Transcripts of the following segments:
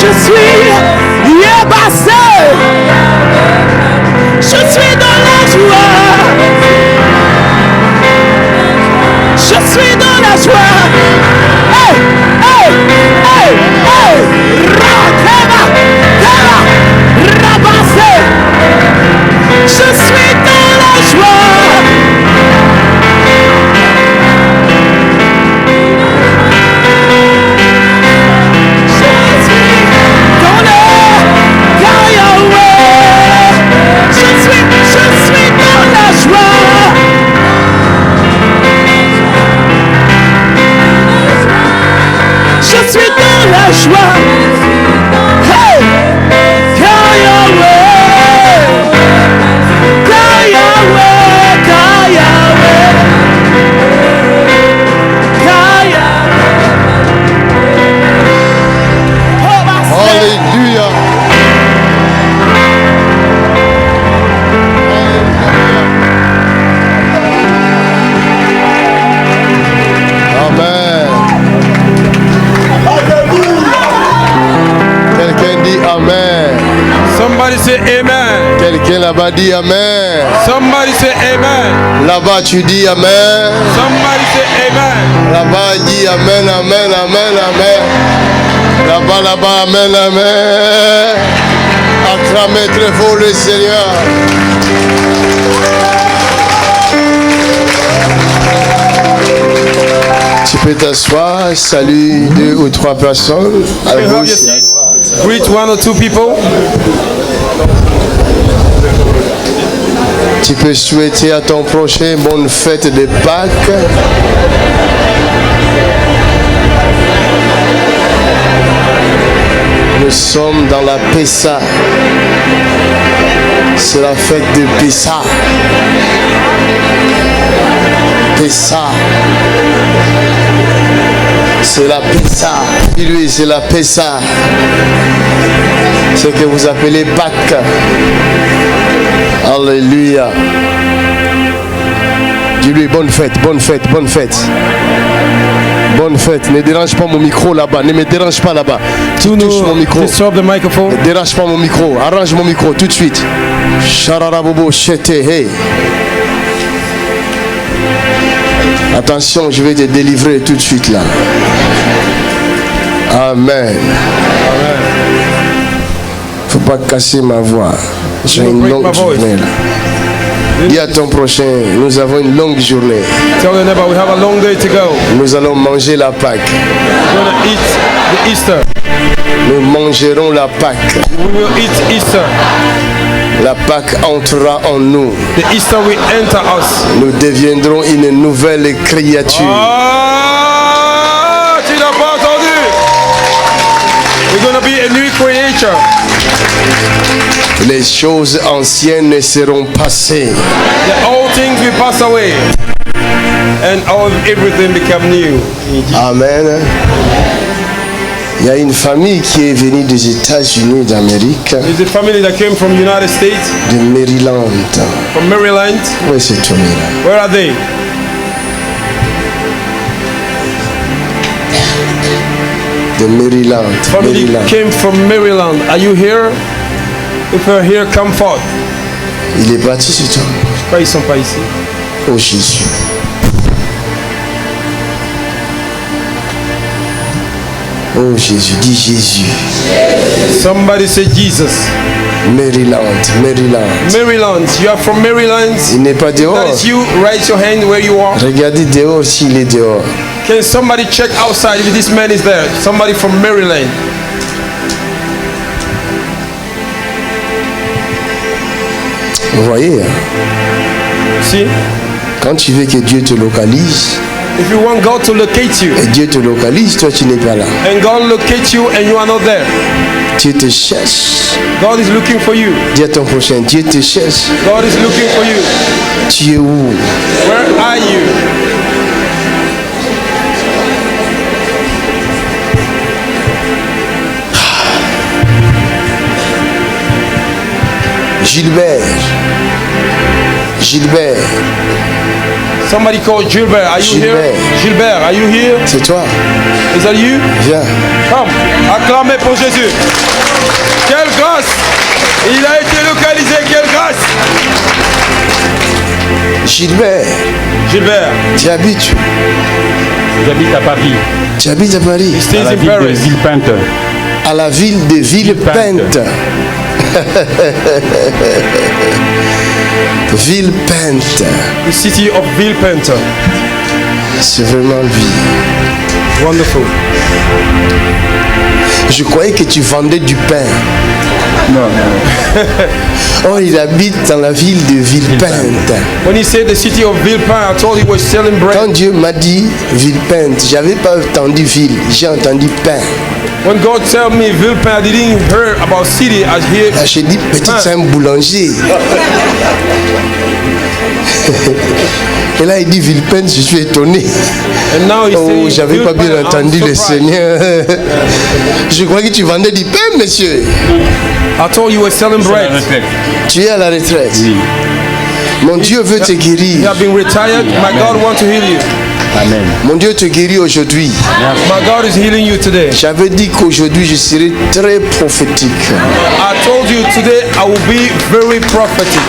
Je suis dépassé. Je suis dans la joie. Je suis dans la joie. Hey, hey, hey, hey. Rakeba, keba, rabassé. Je suis dans la joie. Je suis dans la joie. Hey! Alléluia. Amen. Quelqu'un dit Amen. Somebody say Amen. Quelqu'un là-bas dit Amen. Somebody say Amen. Là-bas tu dis Amen. Somebody say Amen. Là-bas il dit Amen, Amen, Amen, Amen. Là-bas, Amen, Amen. Acclamez très fort le Seigneur. Tu peux t'asseoir, salut 2 ou 3 personnes. À You have your gauche. seats. Greet 1 or 2 people. Tu peux souhaiter à ton prochain bonne fête de Pâques. Nous sommes dans la Pessa. C'est la fête de Pessa. Pessa. C'est la Pessa. Lui, c'est la Pessa. Ce que vous appelez Pâques. Alléluia. Dis-lui bonne fête, bonne fête, bonne fête. Bonne fête. Ne dérange pas mon micro là-bas. Ne me dérange pas là-bas. Tu touches mon micro. Disturb the microphone. Ne dérange pas mon micro. Arrange mon micro tout de suite. Chararabobo, chete, hey. Attention, je vais te délivrer tout de suite là. Amen. Faut pas casser ma voix. J'ai une longue journée là. Dis à ton prochain, nous avons une longue journée. Tell the neighbor we have a long day to go. Nous allons manger la Pâque. We're going to eat the Easter. Nous mangerons la Pâque. We will eat Easter. La Pâque entrera en nous. The Easter will enter us. Nous deviendrons une nouvelle créature. Ah, tu n'as pas entendu. We're going to be a new creature. Les choses anciennes seront passées. The old things will pass away. And everything become new. Amen. Il y a une famille qui est venue des États-Unis d'Amérique, There's a family that came from the United States, de Maryland. from Maryland. Oui, c'est tout Maryland. Where are they? De Maryland. Family Maryland. came from Maryland. Are you here? If you're here, come forth. Il est parti sur toi. Pourquoi ils sont pas ici? Oh Jésus. Oh Jésus, dis Jésus. Somebody say Jesus. Maryland, Maryland. Maryland. You are from Maryland. Il n'est pas dehors. That is you. Raise your hand where you are. Regardez dehors s'il est dehors. Can somebody check outside if this man is there? Somebody from Maryland. Vous voyez, See? quand tu veux que Dieu te localise, If you want God to locate you, et Dieu te localise, toi tu n'es pas là. and God locate you and you are not there, Dieu te cherche. God is looking for you. Dis à ton prochain, Dieu te cherche. God is looking for you. Tu es où? Where are you? Gilbert. Gilbert. Somebody called Gilbert. Are you here? Gilbert, are you here? C'est toi. Is that you? Viens. Come. Acclamez pour Jésus. Quelle grâce! Il a été localisé. Quelle grâce! Gilbert. Gilbert. Tu habites? J'habite à Paris. Tu habites à Paris? À la ville de Villepinte. À la ville de Villepinte. Villepinte. The city of Villepinte. C'est vraiment lui. Wonderful. Je croyais que tu vendais du pain. Non. Oh, il habite dans la ville de Villepinte. When he said the city of Villepinte, I told he was selling bread. Quand Dieu m'a dit Villepinte, j'avais pas entendu ville, j'ai entendu pain. When God told me Villepinte, I didn't hear about city. I hear. Là, j'ai dit peut-être c'est un boulanger. Et là, il dit Villepinte, je suis étonné. And now he's Oh, saying j'avais pas bien Villepinte, entendu I'm le surprised. Seigneur. Je croyais que tu vendais du pain, monsieur. I told you were selling bread. Tu es à la retraite. Mon Dieu veut te You guérir. have been retired. My God wants to heal you. Amen. Mon Dieu te guérit aujourd'hui. My God is healing you today. J'avais dit qu'aujourd'hui, je serai très prophétique. I told you today I will be very prophetic.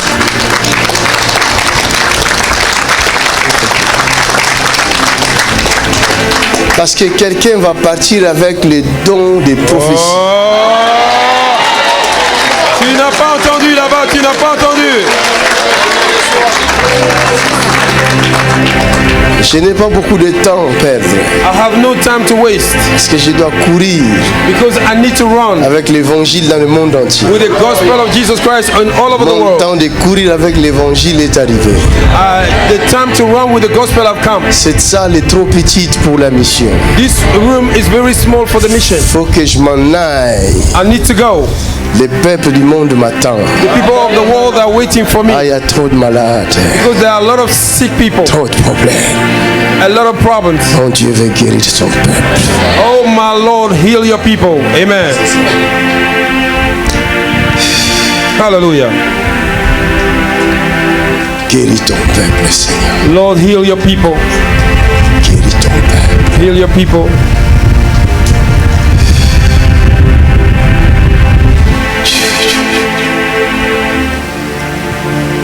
Parce que quelqu'un va partir avec le don des prophéties. Oh! Tu n'as pas entendu là-bas, tu n'as pas entendu. Je n'ai pas beaucoup de temps à perdre. I have no time to waste Parce que je dois courir because I need to run avec l'évangile dans le monde entier. with the gospel of Jesus Christ and all over the Mon world. temps de courir avec l'évangile est arrivé. The time to run with the gospel have come. Cette salle est trop petite pour la mission. This room is very small for the mission. Faut que je m'en aille. I need to go. Les peuples du monde m'attendent. The people of the world are waiting for me Ah, il y a trop de malades, because there are a lot of sick people, trop de problèmes. a lot of problems. Mon Dieu veut guérir son peuple. Oh my Lord, heal your people. Amen. Hallelujah. Guéris ton peuple, Seigneur. Lord, heal your people. Guéris ton peuple. Heal your people.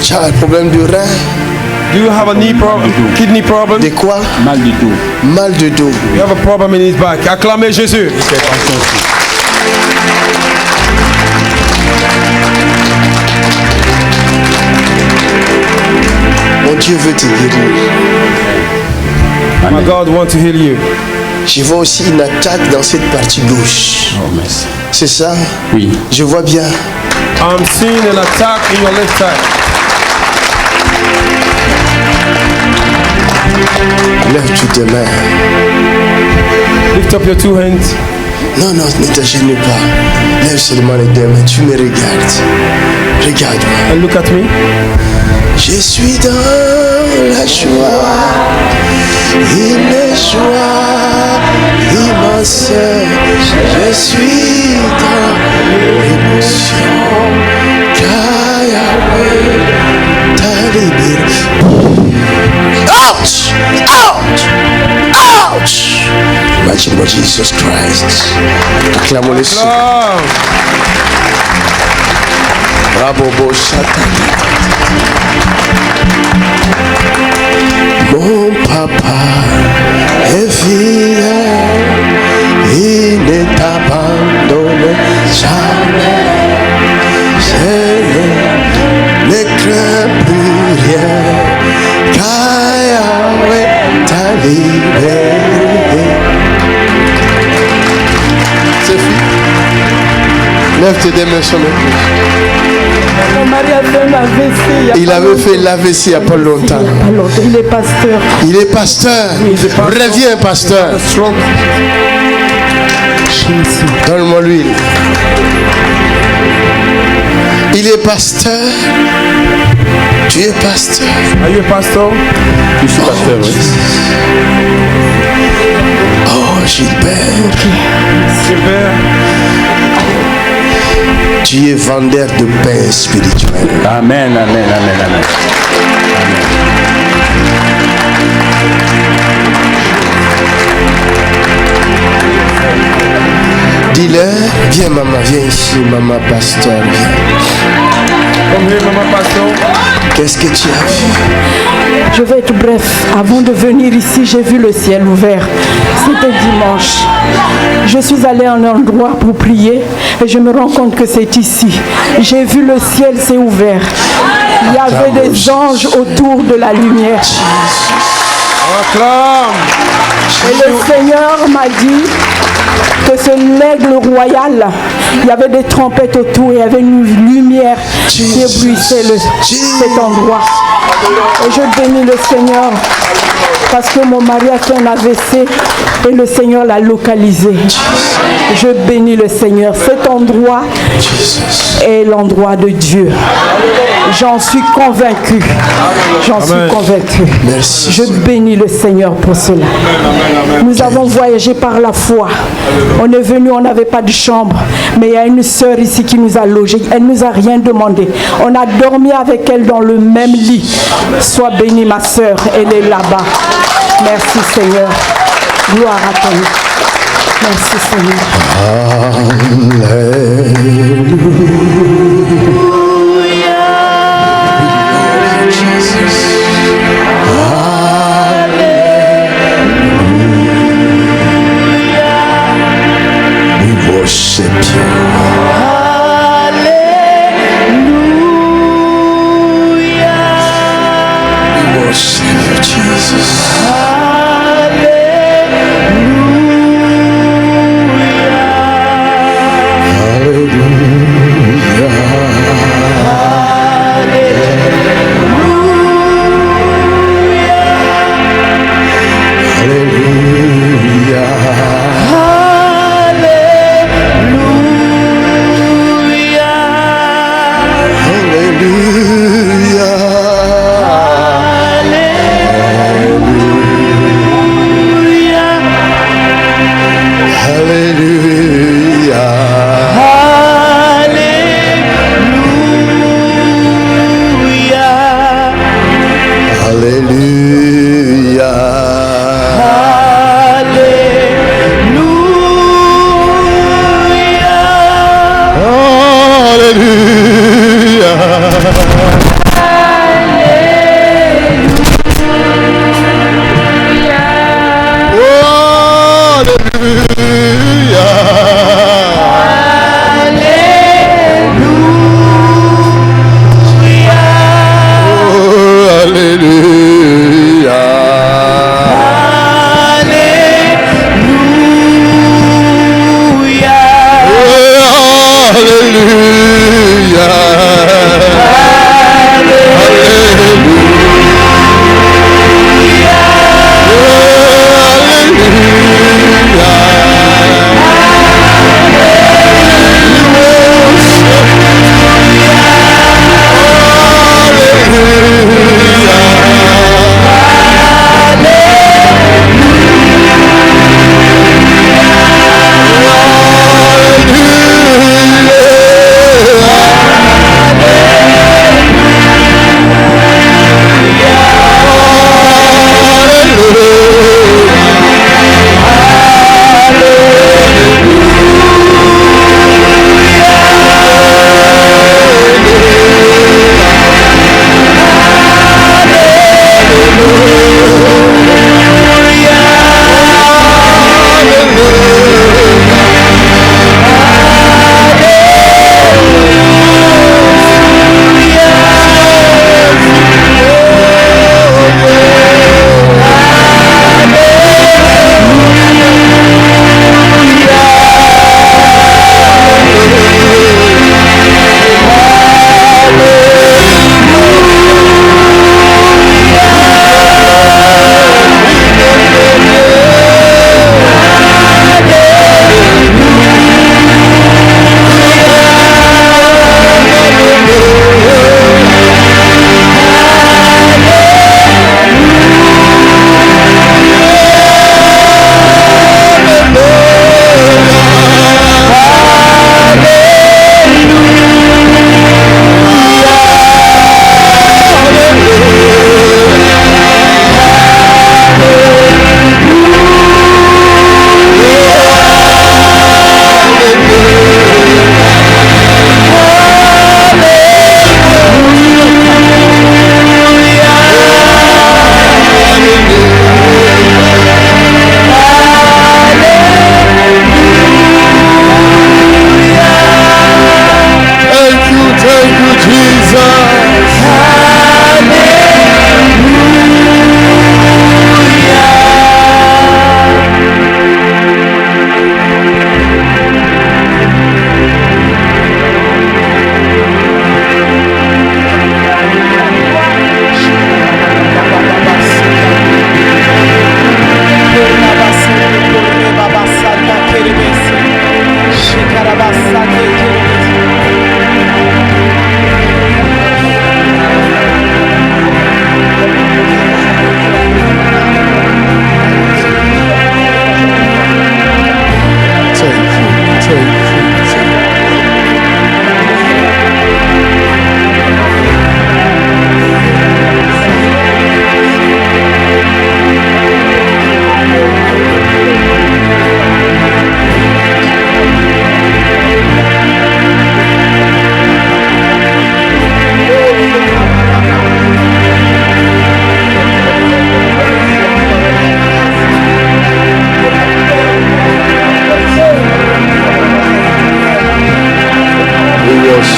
Tu as un problème de rein? Do you have a knee problem, kidney problem? De quoi? Mal du tout. Mal de dos. You have a problem in his back. Acclamez Jésus. Mon Dieu veut te guérir. My God wants to heal you. Je vois aussi une attaque dans cette partie gauche. Oh, merci. C'est ça? Oui. Je vois bien. I'm seeing an attack in your left side. Lève toutes tes mains. Lift up your two hands. Non, non, ne te gêne pas. Lève seulement les deux mains. Tu me regardes. Regarde-moi. And look at me. Je suis dans la joie. Une joie immense. Je suis dans l'émotion. Car Yahweh t'a libéré. Ouch! Ouch! Ouch! Imagine Jesus Christ. Acclamons les sons. Oh, Bravo, beau Satan. Mon papa est fidèle, il ne t'abandonne jamais. Je ne crains plus rien, car Yahweh t'a libéré. C'est fini. Lève tes deux mains sur le Mon mari a fait un AVC. Il avait fait l'AVC il n'y a pas longtemps. Il est pasteur. Il est pasteur. Reviens, pasteur. stroke. Donne-moi l'huile. Il est pasteur. Tu es pasteur. Are you a pastor? Je suis pasteur, oui. Oh, Gilbert. Gilbert. Tu es vendeur de pain spirituel. Amen, amen, amen, amen. Amen. Viens maman, viens ici, maman pasteur, viens. Comme maman pasteur. Qu'est-ce que tu as vu? Je vais être bref. Avant de venir ici, j'ai vu le ciel ouvert. C'était dimanche. Je suis allée à un endroit pour prier et je me rends compte que c'est ici. J'ai vu le ciel s'est ouvert. Il y avait des anges autour de la lumière. Acclame. Et le Seigneur m'a dit que ce l'aigle royal, il y avait des trompettes autour, il y avait une lumière qui éblouissait cet endroit. Et je bénis le Seigneur parce que mon mari a fait un AVC et le Seigneur l'a localisé. Je bénis le Seigneur. Cet endroit est l'endroit de Dieu. J'en suis convaincu. J'en suis convaincu. Merci. Je bénis le Seigneur pour cela. Nous avons voyagé par la foi. On est venu, on n'avait pas de chambre. Mais il y a une sœur ici qui nous a logés. Elle ne nous a rien demandé. On a dormi avec elle dans le même lit. Sois bénie ma sœur, elle est là-bas. Merci Seigneur. Gloire à ton nom. Merci Seigneur. We worship you. We worship you, Jesus.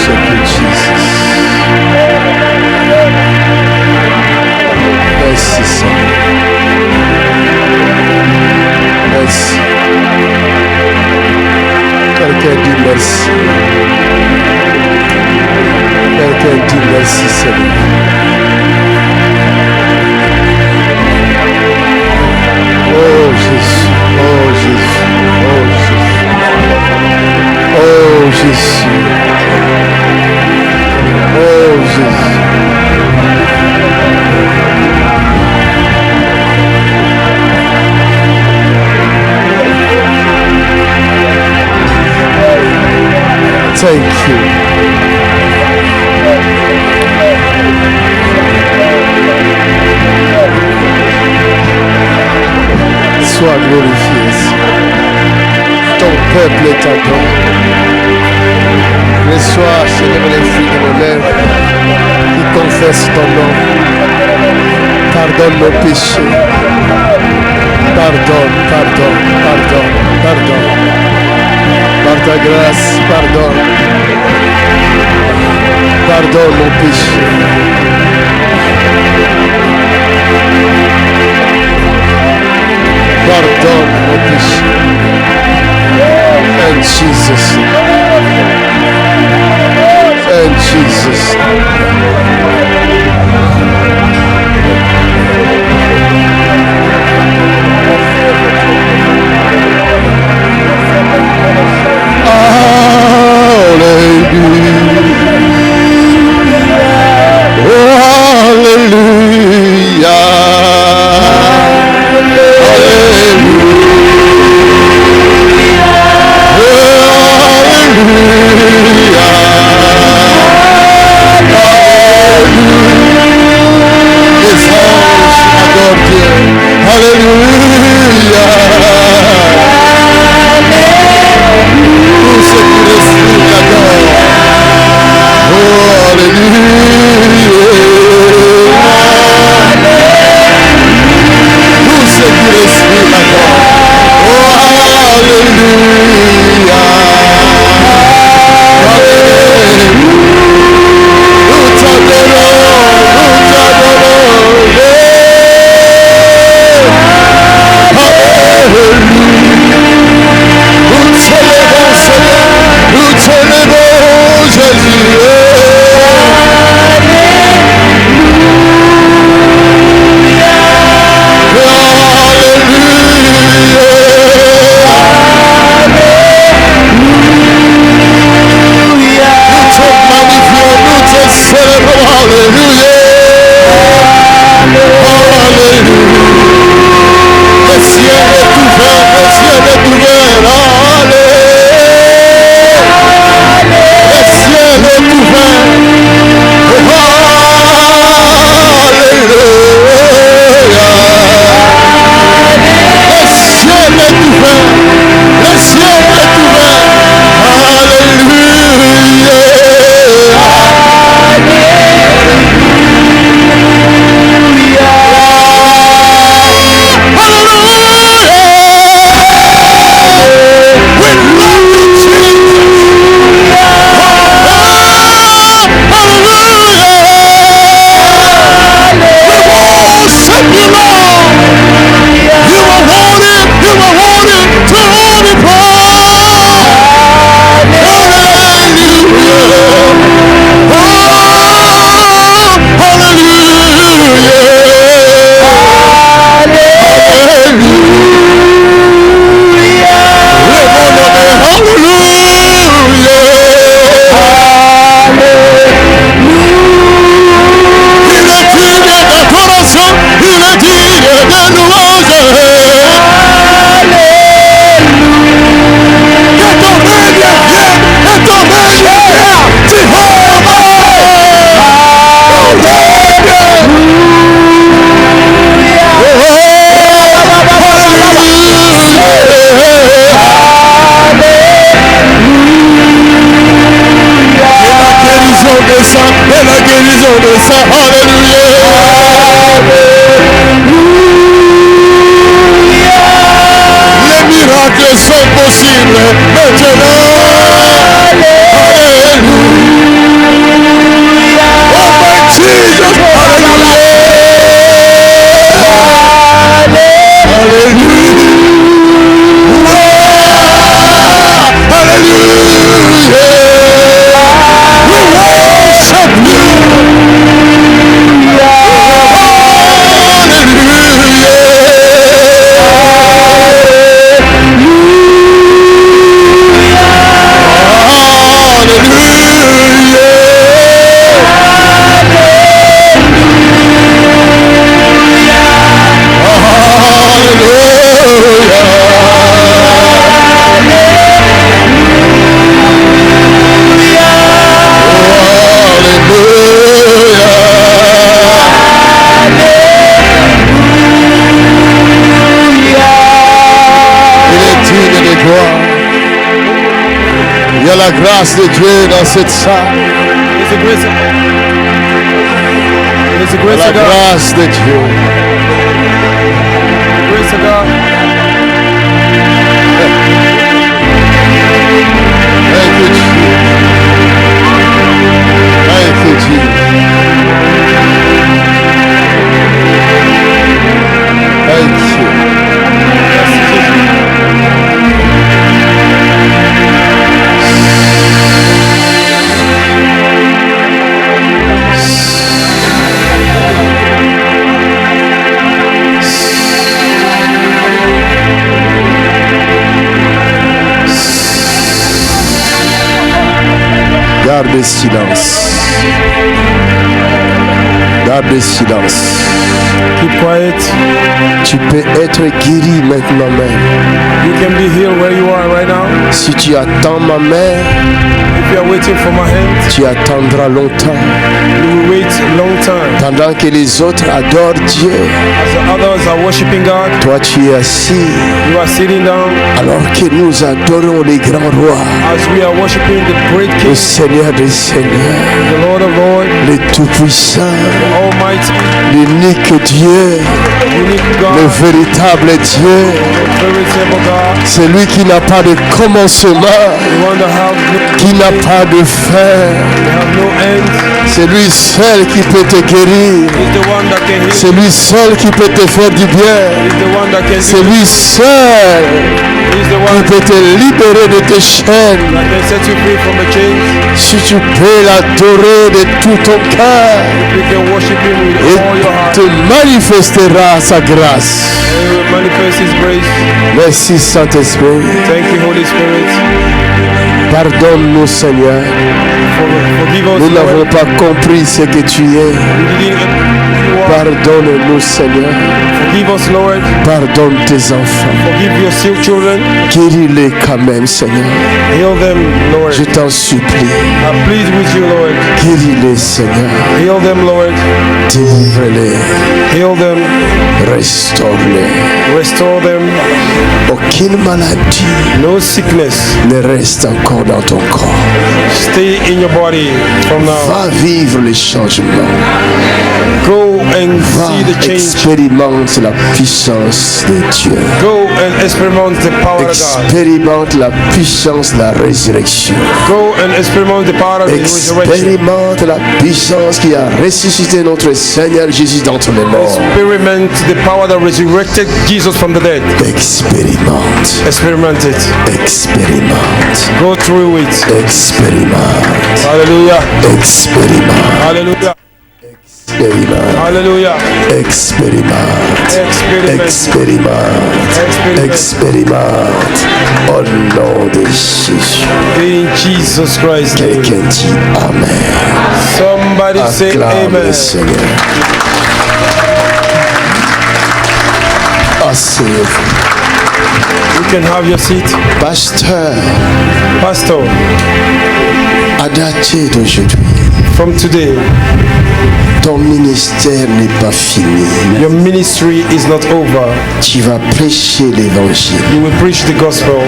Thank you, Jesus. Merci, Seigneur. Merci. Quelqu'un dit merci. Quelqu'un dit merci, Seigneur. Oh Jésus, oh Jésus, oh Jésus, oh Jésus, oh Jésus. Thank you. Sois glorifié, Seigneur. Ton peuple t'adore. Reçois, Seigneur, les fruits de nos lèvres qui confessent ton nom. Pardonne nos péchés. Pardonne, pardonne, pardonne, pardonne. Par ta grâce, pardonne. Pardonne nos péchés. Pardonne nos péchés. In Jesus' name. In Jesus' sont possibles maintenant. Alléluia. la grâce de Dieu dans cette salle. It's the grace of It is the grace La of God. grâce de Dieu. Grace of God. Thank you, Jesus. Thank you, Jesus. Thank you. Garde le silence. Garde le silence. Keep quiet. Tu peux être guéri maintenant même. You can be healed where you are right now. Si tu attends ma main, If you are waiting for my hand, tu attendras longtemps. you will wait a long time. Pendant que les autres adorent Dieu, As the others are worshiping God, toi tu es assis. you are sitting down. Alors que nous adorons les grands rois, As we are worshiping the great le King, Seigneur des Seigneurs, the Lord of Lords, le Tout-Puissant, Almighty, l'unique Dieu, unique le God, véritable Dieu, veritable God, celui qui n'a pas de commencement, the one that qui n'a pas de fin, have no end, celui seul qui peut te guérir, is the one that can heal, c'est lui seul qui peut te faire du bien, is the one that can c'est do, lui seul is the qui one peut te libérer de tes chaînes. that can set you free from the chains. Si tu peux l'adorer de tout ton cœur, You can worship Him with all your il heart. te manifestera sa grâce. And He will manifest His grace. Merci Saint-Esprit. Thank you, Holy Spirit. Pardonne-nous Seigneur. Forgive us, Nous n'avons Lord. pas compris ce que tu es. We didn't you are. Pardonne-nous Seigneur. Forgive us, Lord. Pardonne tes enfants. Forgive your still children. Guéris-les quand même Seigneur. Heal them, Lord. Je t'en supplie. I plead with you, Lord. Guéris-les Seigneur. Heal them, Lord. Délivre-les. Heal them. Restaure-les. Restore them. Aucune maladie No sickness. ne reste encore dans ton corps. Stay in your body from now. Va vivre les changements. Go and Va see the change. expérimente la puissance de Dieu. Go and experiment the power of God. Expérimente la puissance de la résurrection. Go and experiment the power of the resurrection. Expérimente la puissance qui a ressuscité notre Seigneur Jésus d'entre les morts. Experiment the power that resurrected Jesus from the dead. Expérimente. Experiment it. Expérimente. Go through it. Expérimente. Hallelujah. Expérimente. Hallelujah. Expérimente. Hallelujah. Expérimente. Experiment. Expérimente. Experiment. Expérimente. Au nom de Jésus. In Jesus Christ's name. Quelqu'un dit Amen. Somebody say Acclame le amen. Seigneur. Asseyez-vous. You can have your seat. Pasteur, Pastor, à dater d'aujourd'hui, from today, ton ministère n'est pas fini. your ministry is not over. Tu vas prêcher l'évangile. You will preach the gospel.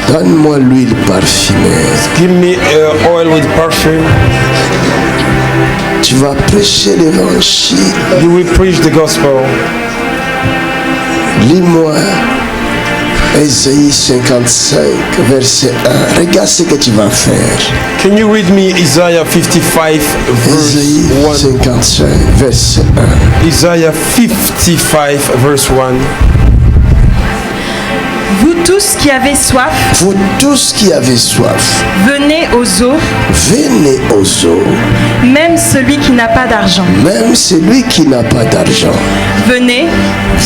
Donne-moi l'huile parfumée. Give me oil with perfume. Tu vas prêcher l'évangile. You will preach the gospel. Lis-moi Ésaïe 55, verset 1. Regarde ce que tu vas faire. Can you read me Isaiah 55 Ésaïe verse 1? 55, verset 1. Isaiah 55 verse 1. Vous tous qui avez soif, Vous tous qui avez soif, venez aux eaux, venez aux eaux, même celui qui n'a pas d'argent. même celui qui n'a pas d'argent. Venez,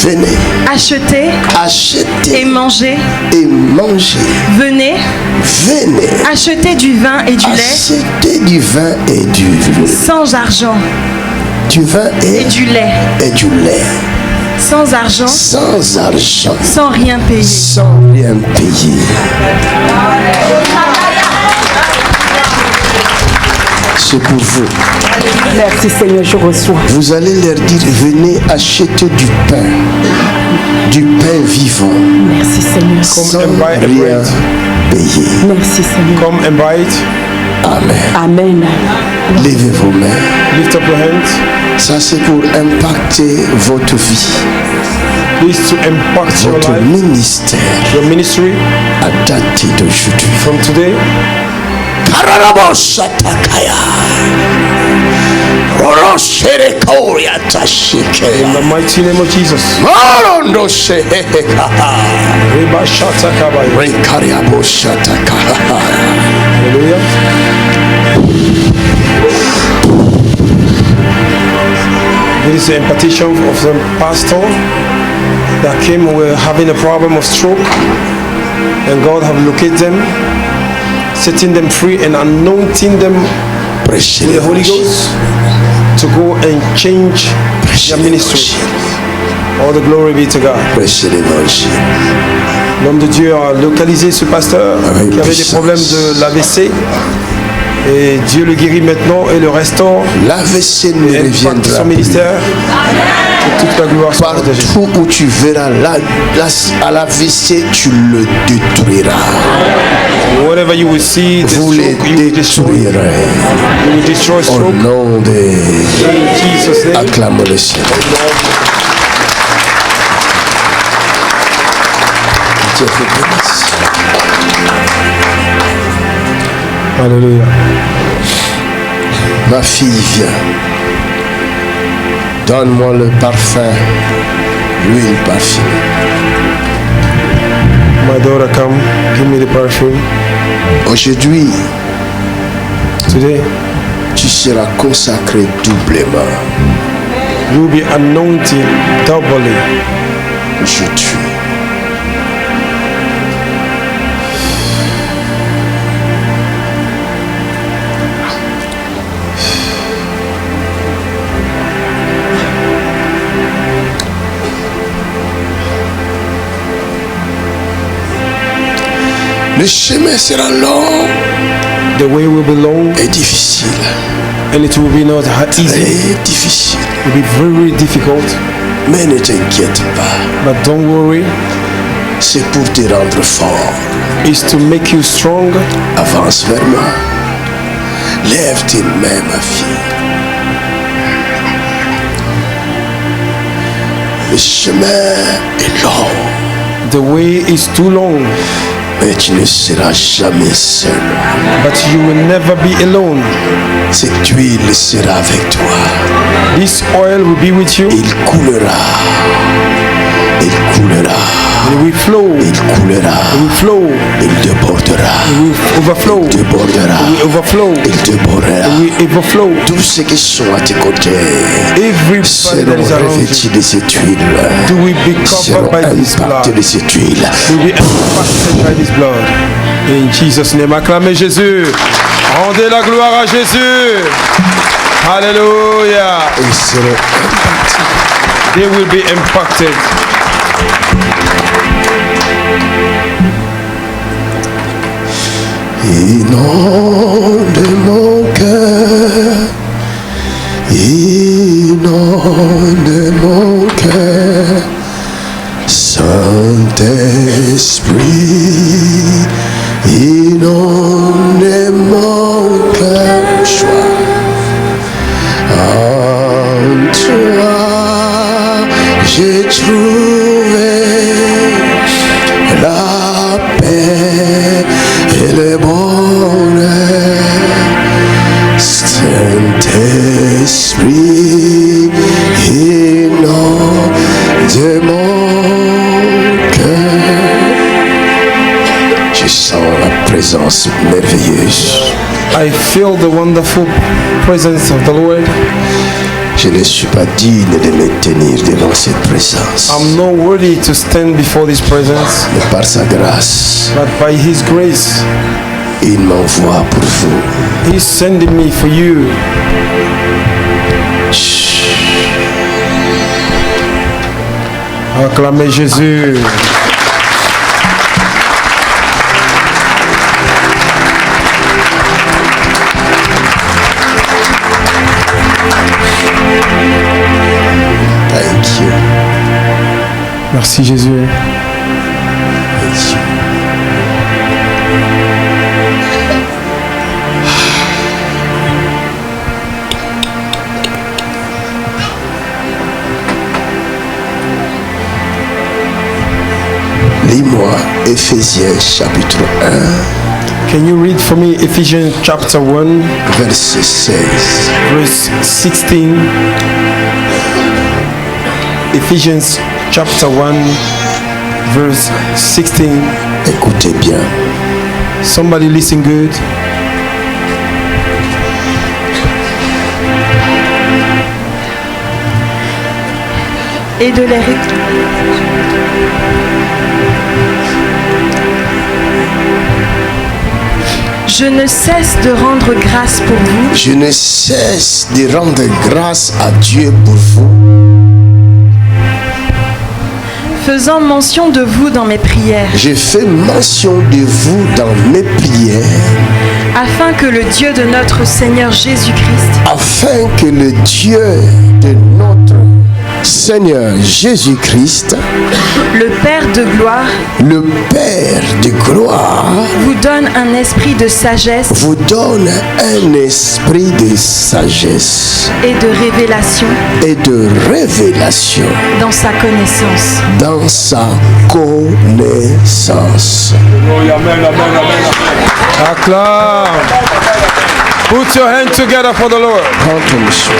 Venez, achetez achetez et mangez. et mangez. Venez, Venez, achetez du vin et du lait achetez du vin et du lait. sans argent Du vin et du lait, et du lait. sans argent, Sans argent, sans rien payer. sans rien payer. C'est pour vous. Merci Seigneur, je reçois. Vous allez leur dire, venez acheter du pain. du pain vivant Merci Seigneur. sans and buy a rien bread. payer. Merci Seigneur. Come and buy it. Amen. Amen. Levez vos mains. Lift up your hands. Ça, c'est pour impacter votre vie, This to impact your votre life, ministère your ministry à dater d'aujourd'hui. from today. Kararaboshatakaya. Rorosherekoryatashike. In the mighty name of Jesus. Marondosheheheha. Ribashatakabaya. Rekariaboshataka. Hallelujah. This is the impartation of the pastor that came with having a problem of stroke, and God have located them, setting them free and anointing them Prêchez with the Holy l'évangile. Ghost to go and change Prêchez their ministry. l'évangile. All the glory be to God. Prêchez l'évangile. L'homme de Dieu a localisé ce pasteur Avec qui avait des puissance. problèmes de l'AVC, et Dieu le guérit maintenant et le restaure. L'AVC ne Et impacte reviendra son plus. ministère. Que toute la gloire soit de Jésus. Partout où tu verras à l'AVC, tu le détruiras. Whatever you will see, the Vous les stroke, you will destroy. You détruirez. will destroy Au stroke. nom de... In Jesus' name. Acclame le Seigneur. Dieu vous bénisse. Alléluia. Ma fille, viens. Donne-moi le parfum, l'huile parfumée. My daughter, come, give me the perfume. Aujourd'hui, Today, tu seras consacré doublement. you will be anointed doubly. Aujourd'hui. Le chemin sera long The way will be long et difficile. and it will be not easy. Très difficile. It will be very difficult. Mais ne t'inquiète pas. But don't worry, C'est pour te rendre fort. it's to make you strong. Avance vers moi. Lève tes mains, ma fille. Le chemin est long, The way is too long, mais tu ne seras jamais seul. but you will never be alone. Cette huile sera avec toi. This oil will be with you. Il coulera. Il coulera. It will flow. Il coulera. It will flow. Il débordera. It will overflow. Il débordera. It will overflow. Il débordera. It will overflow. Tous ceux qui sont à tes côtés Everybody that seront is around revêtus you de cette huile. do will be Seront covered by this impactés blood. de cette huile. Will be impacted by this blood. In Jesus' name, acclamez Jésus. Rendez la gloire à Jésus. Hallelujah. Ils seront impactés. They will be impacted. Inonde mon cœur, inonde mon cœur, Saint-Esprit, inonde mon cœur, joie. En toi, j'ai trouvé la paix et le bonheur. Saint-Esprit, inonde mon cœur. Je sens la présence merveilleuse. I feel the wonderful presence of the Lord. Je ne suis pas digne de me tenir devant cette présence. I'm not worthy to stand before this presence, Mais par sa grâce, but by His grace, il m'envoie pour vous. He's sending me for you. Acclamez Jésus. Thank you. Merci Jésus. Lis-moi Éphésiens chapitre 1, Can you read for me Ephesians chapter 1, verset 16. verse 16? Ephesians chapter 1, verse 16. Écoutez bien. Somebody listen good. Et de les Je ne cesse de rendre grâce pour vous, Je ne cesse de rendre grâce à Dieu pour vous, faisant mention de vous dans mes prières, je fais mention de vous dans mes prières, afin que le Dieu de notre Seigneur Jésus-Christ, afin que le Dieu de notre Seigneur Jésus-Christ, le Père de gloire, le Père de gloire, vous donne un esprit de sagesse vous donne un esprit de sagesse et de révélation et de révélation dans sa connaissance. dans sa connaissance. Acclame. Put your hands together for the Lord. Prends ton mouchoir.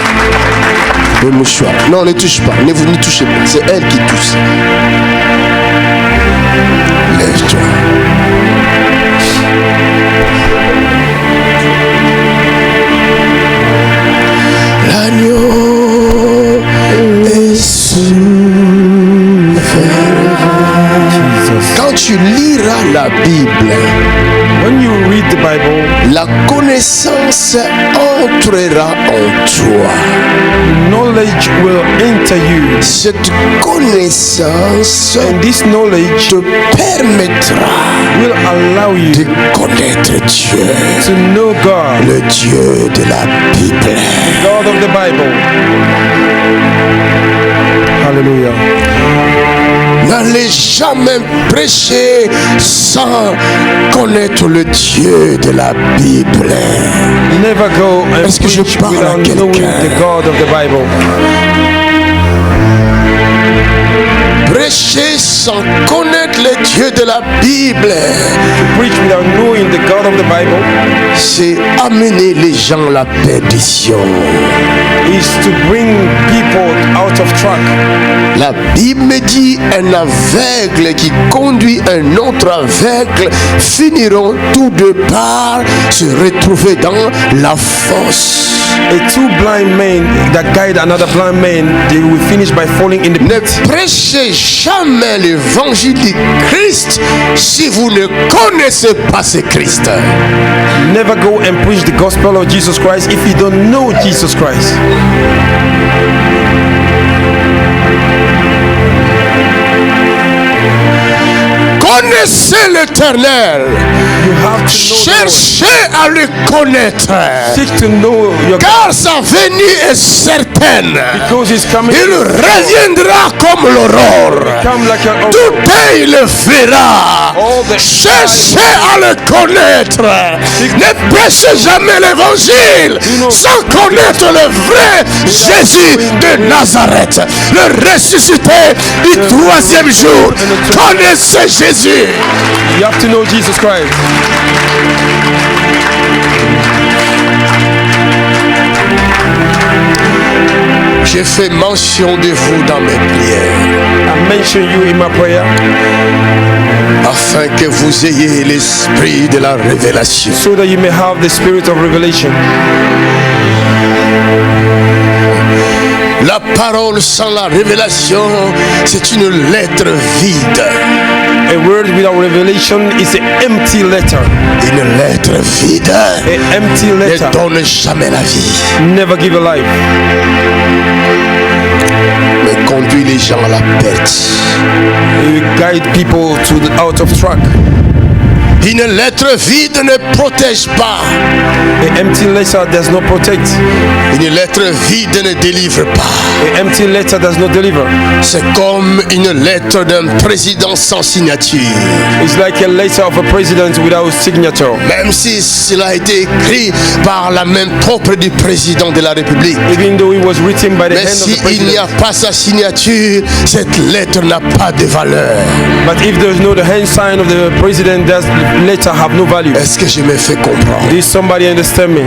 Le mouchoir. Non, ne touche pas. Ne vous n'y touchez pas. C'est elle qui touche. Lève-toi. L'agneau est souverain. Quand tu liras la Bible, When you read the Bible, la connaissance entrera en toi. knowledge will enter you. Cette connaissance And this knowledge te permettra will allow you de connaître Dieu, to know God, le Dieu de la Bible. God of the Bible. Hallelujah. N'allez jamais prêcher sans connaître le Dieu de la Bible. Never go and Est-ce que je preach parle à without knowing quelqu'un? the God of the Bible. Prêcher sans connaître le Dieu de la Bible, Preach without knowing the God of the Bible c'est amener les gens à la perdition. is to bring people out of track. La Bible me dit un aveugle qui conduit un autre aveugle finiront tous deux par se retrouver dans la fosse. A two blind men that guide another blind man, they will finish by falling in the Ne pit. prêchez jamais l'évangile du Christ si vous ne connaissez pas ce Christ. Never go and preach the gospel of Jesus Christ if you don't know Jesus Christ. Connaissez l'Éternel. You have to know the Lord. Cherchez à le connaître. Seek to know your God Car sa venue est certaine. because He's coming. Il reviendra comme l'aurore. Come like an Tout owl. il le fera. All the Cherchez à le connaître. Ne prêchez jamais l'évangile sans connaître le vrai Jésus de Nazareth, le ressuscité du troisième jour. Connaissez Jésus. You have to know Jesus Christ. J'ai fait mention de vous dans mes prières, I mention you in my prayer afin que vous ayez l'esprit de la révélation. so that you may have the spirit of revelation. La parole sans la révélation, c'est une lettre vide. A word without revelation is an empty letter. Une lettre vide An empty ne letter donne jamais la vie, never give a life. mais conduit les gens à la perte. It will guide people to the out of track. Une lettre vide ne protège pas. An empty letter does not protect. Une lettre vide ne délivre pas. An empty letter does not deliver. C'est comme une lettre d'un président sans signature. It's like a letter of a president without signature. Même si cela a été écrit par la main propre du président de la République. Even though it was written by the Mais hand of the s'il n'y a president. pas sa signature, cette lettre n'a pas de valeur. But if there's no the hand sign of the president, that letter have no value. Est-ce que je me fais comprendre? Did somebody understand me?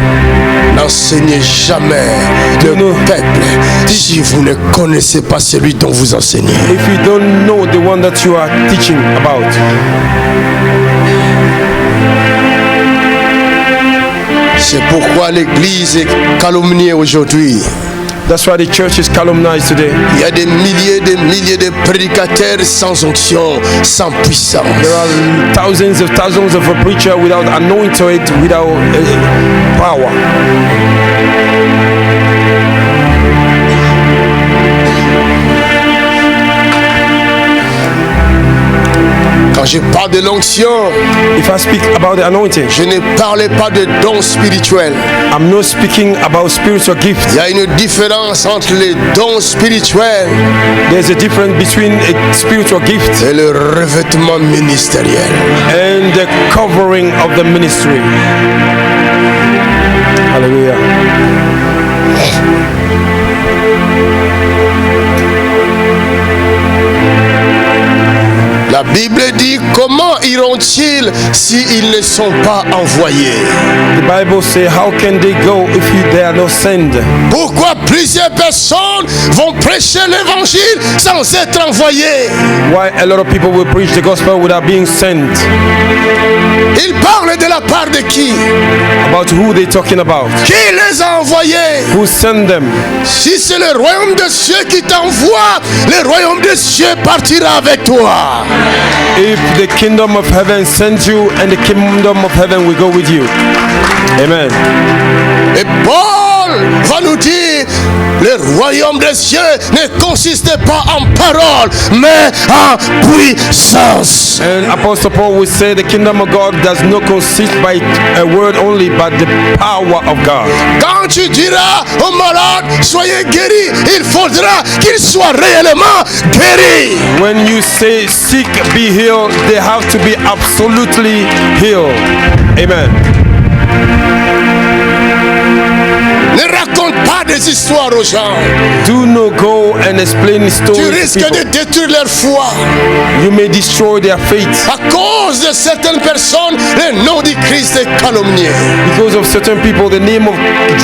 N'enseignez jamais le peuple si vous ne connaissez pas celui dont vous enseignez. If you don't know the one that you are teaching about. C'est pourquoi l'Église est calomniée aujourd'hui. That's why the church is calumniated today. Il y a des milliers de prédicateurs sans onction, sans puissance. There are thousands of preachers without anointed, without power. Quand je parle de l'onction, If I speak about the anointing, je ne parle pas de dons spirituels. I'm not speaking about spiritual gifts. Il y a une différence entre les dons spirituels There's a difference between a spiritual gift et le revêtement ministériel. and the covering of the ministry. Hallelujah. La Bible dit, comment iront-ils s'ils ne sont pas envoyés? The Bible says, how can they go if they are not sent? Pourquoi plusieurs personnes vont prêcher l'évangile sans être envoyées? Why a lot of people will preach the gospel without being sent? Ils parlent de la part de qui? About who they talking about? Qui les a envoyés? Who sent them? Si c'est le royaume de cieux qui t'envoie, le royaume de cieux partira avec toi. If the kingdom of heaven sends you, and the kingdom of heaven will go with you. Amen. Et Paul va nous dire, le royaume des cieux ne consiste pas en paroles, mais en puissance. And Apostle Paul will say the kingdom of God does not consist by a word only, but the power of God. Quand tu diras aux malades, soyez guéris, il faudra qu'ils soient réellement guéris. When you say sick, be healed, they have to be absolutely healed. Amen. Ne raconte pas des histoires aux gens. Do not go and explain Tu stories to risques de people. détruire leur foi. You may destroy their faith. À cause de certaines personnes, le nom du Christ est calomnié. Because of certain people, the name of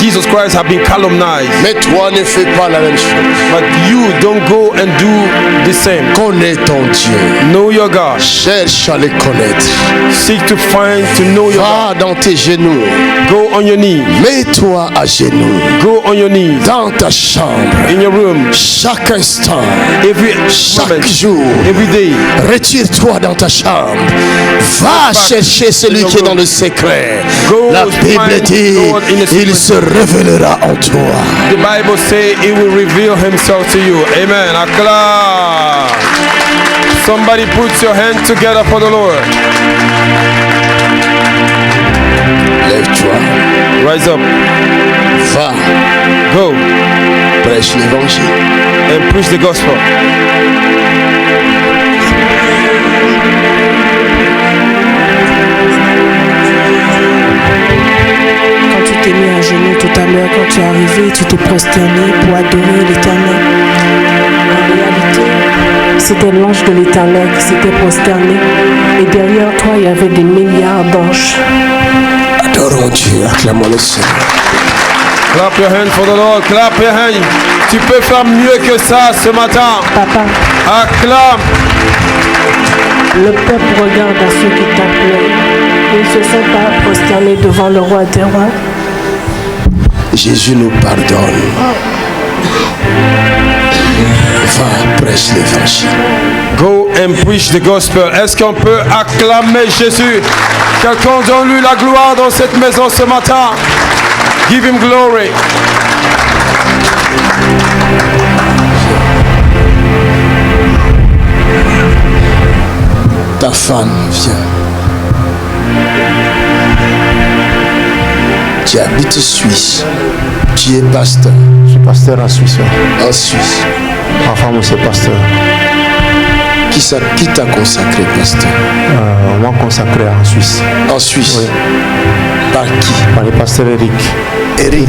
Jesus Christ have been calumniated. Mais toi ne fais pas la même chose. But you don't go and do the same. Connais ton Dieu. Know your God. Cherche à le connaître. Seek to find, to know your God. Va dans tes genoux. Go on your knees. Mets-toi à genoux. Go on your knees. Dans ta chambre. In your room. Chaque instant. Every Chaque moment. jour. Every day. Retire-toi dans ta chambre. Va chercher celui qui est dans le secret. Go La Bible find dit, God in the il secret. se révélera en toi. The Bible says He will reveal Himself to you. Amen. Acclaim. Somebody put your hand together for the Lord. Lève-toi. Rise up. Va. Go Prêche l'évangile. and preach the gospel. Quand tu t'es mis à genoux tout à l'heure, quand tu es arrivé, tu t'es prosterné pour adorer l'Éternel. En réalité, c'était l'ange de l'Éternel qui s'était prosterné. Et derrière toi, il y avait des milliards d'anges. Adorons Dieu. Acclamons le Seigneur. Clap your hand for the Lord. Clap your hand. Tu peux faire mieux que ça ce matin. Papa, Acclame. le peuple regarde à ceux qui t'appellent. Ils ne se sont pas prosternés devant le roi des rois. Jésus nous pardonne. Va, prêche l'évangile. Go and preach the gospel. Est-ce qu'on peut acclamer Jésus? Quelqu'un donne-lui la gloire dans cette maison ce matin. Give him glory. Ta femme vient. Tu habites Suisse. Tu es pasteur. Je suis pasteur en Suisse. En Suisse. Ma femme aussi est pasteur. Qui t'a consacré, pasteur? On m'a consacré en Suisse. En Suisse? Oui. Par qui? Par le pasteur Eric.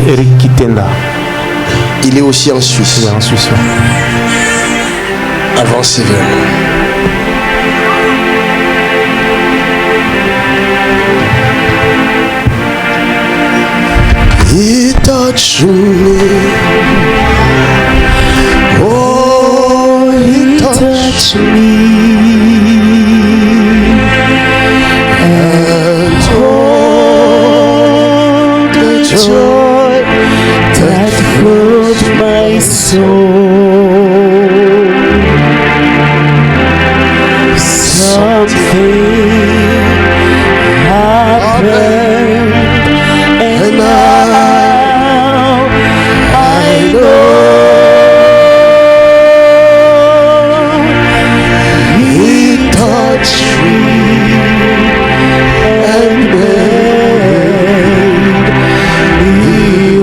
Eric Kitenda. Il est aussi en Suisse. Il est en Suisse. Avancez vers moi. He touched me. Oh, he touched me. And oh, the joy that filled my soul. Something happened, and now I know He touched me and made me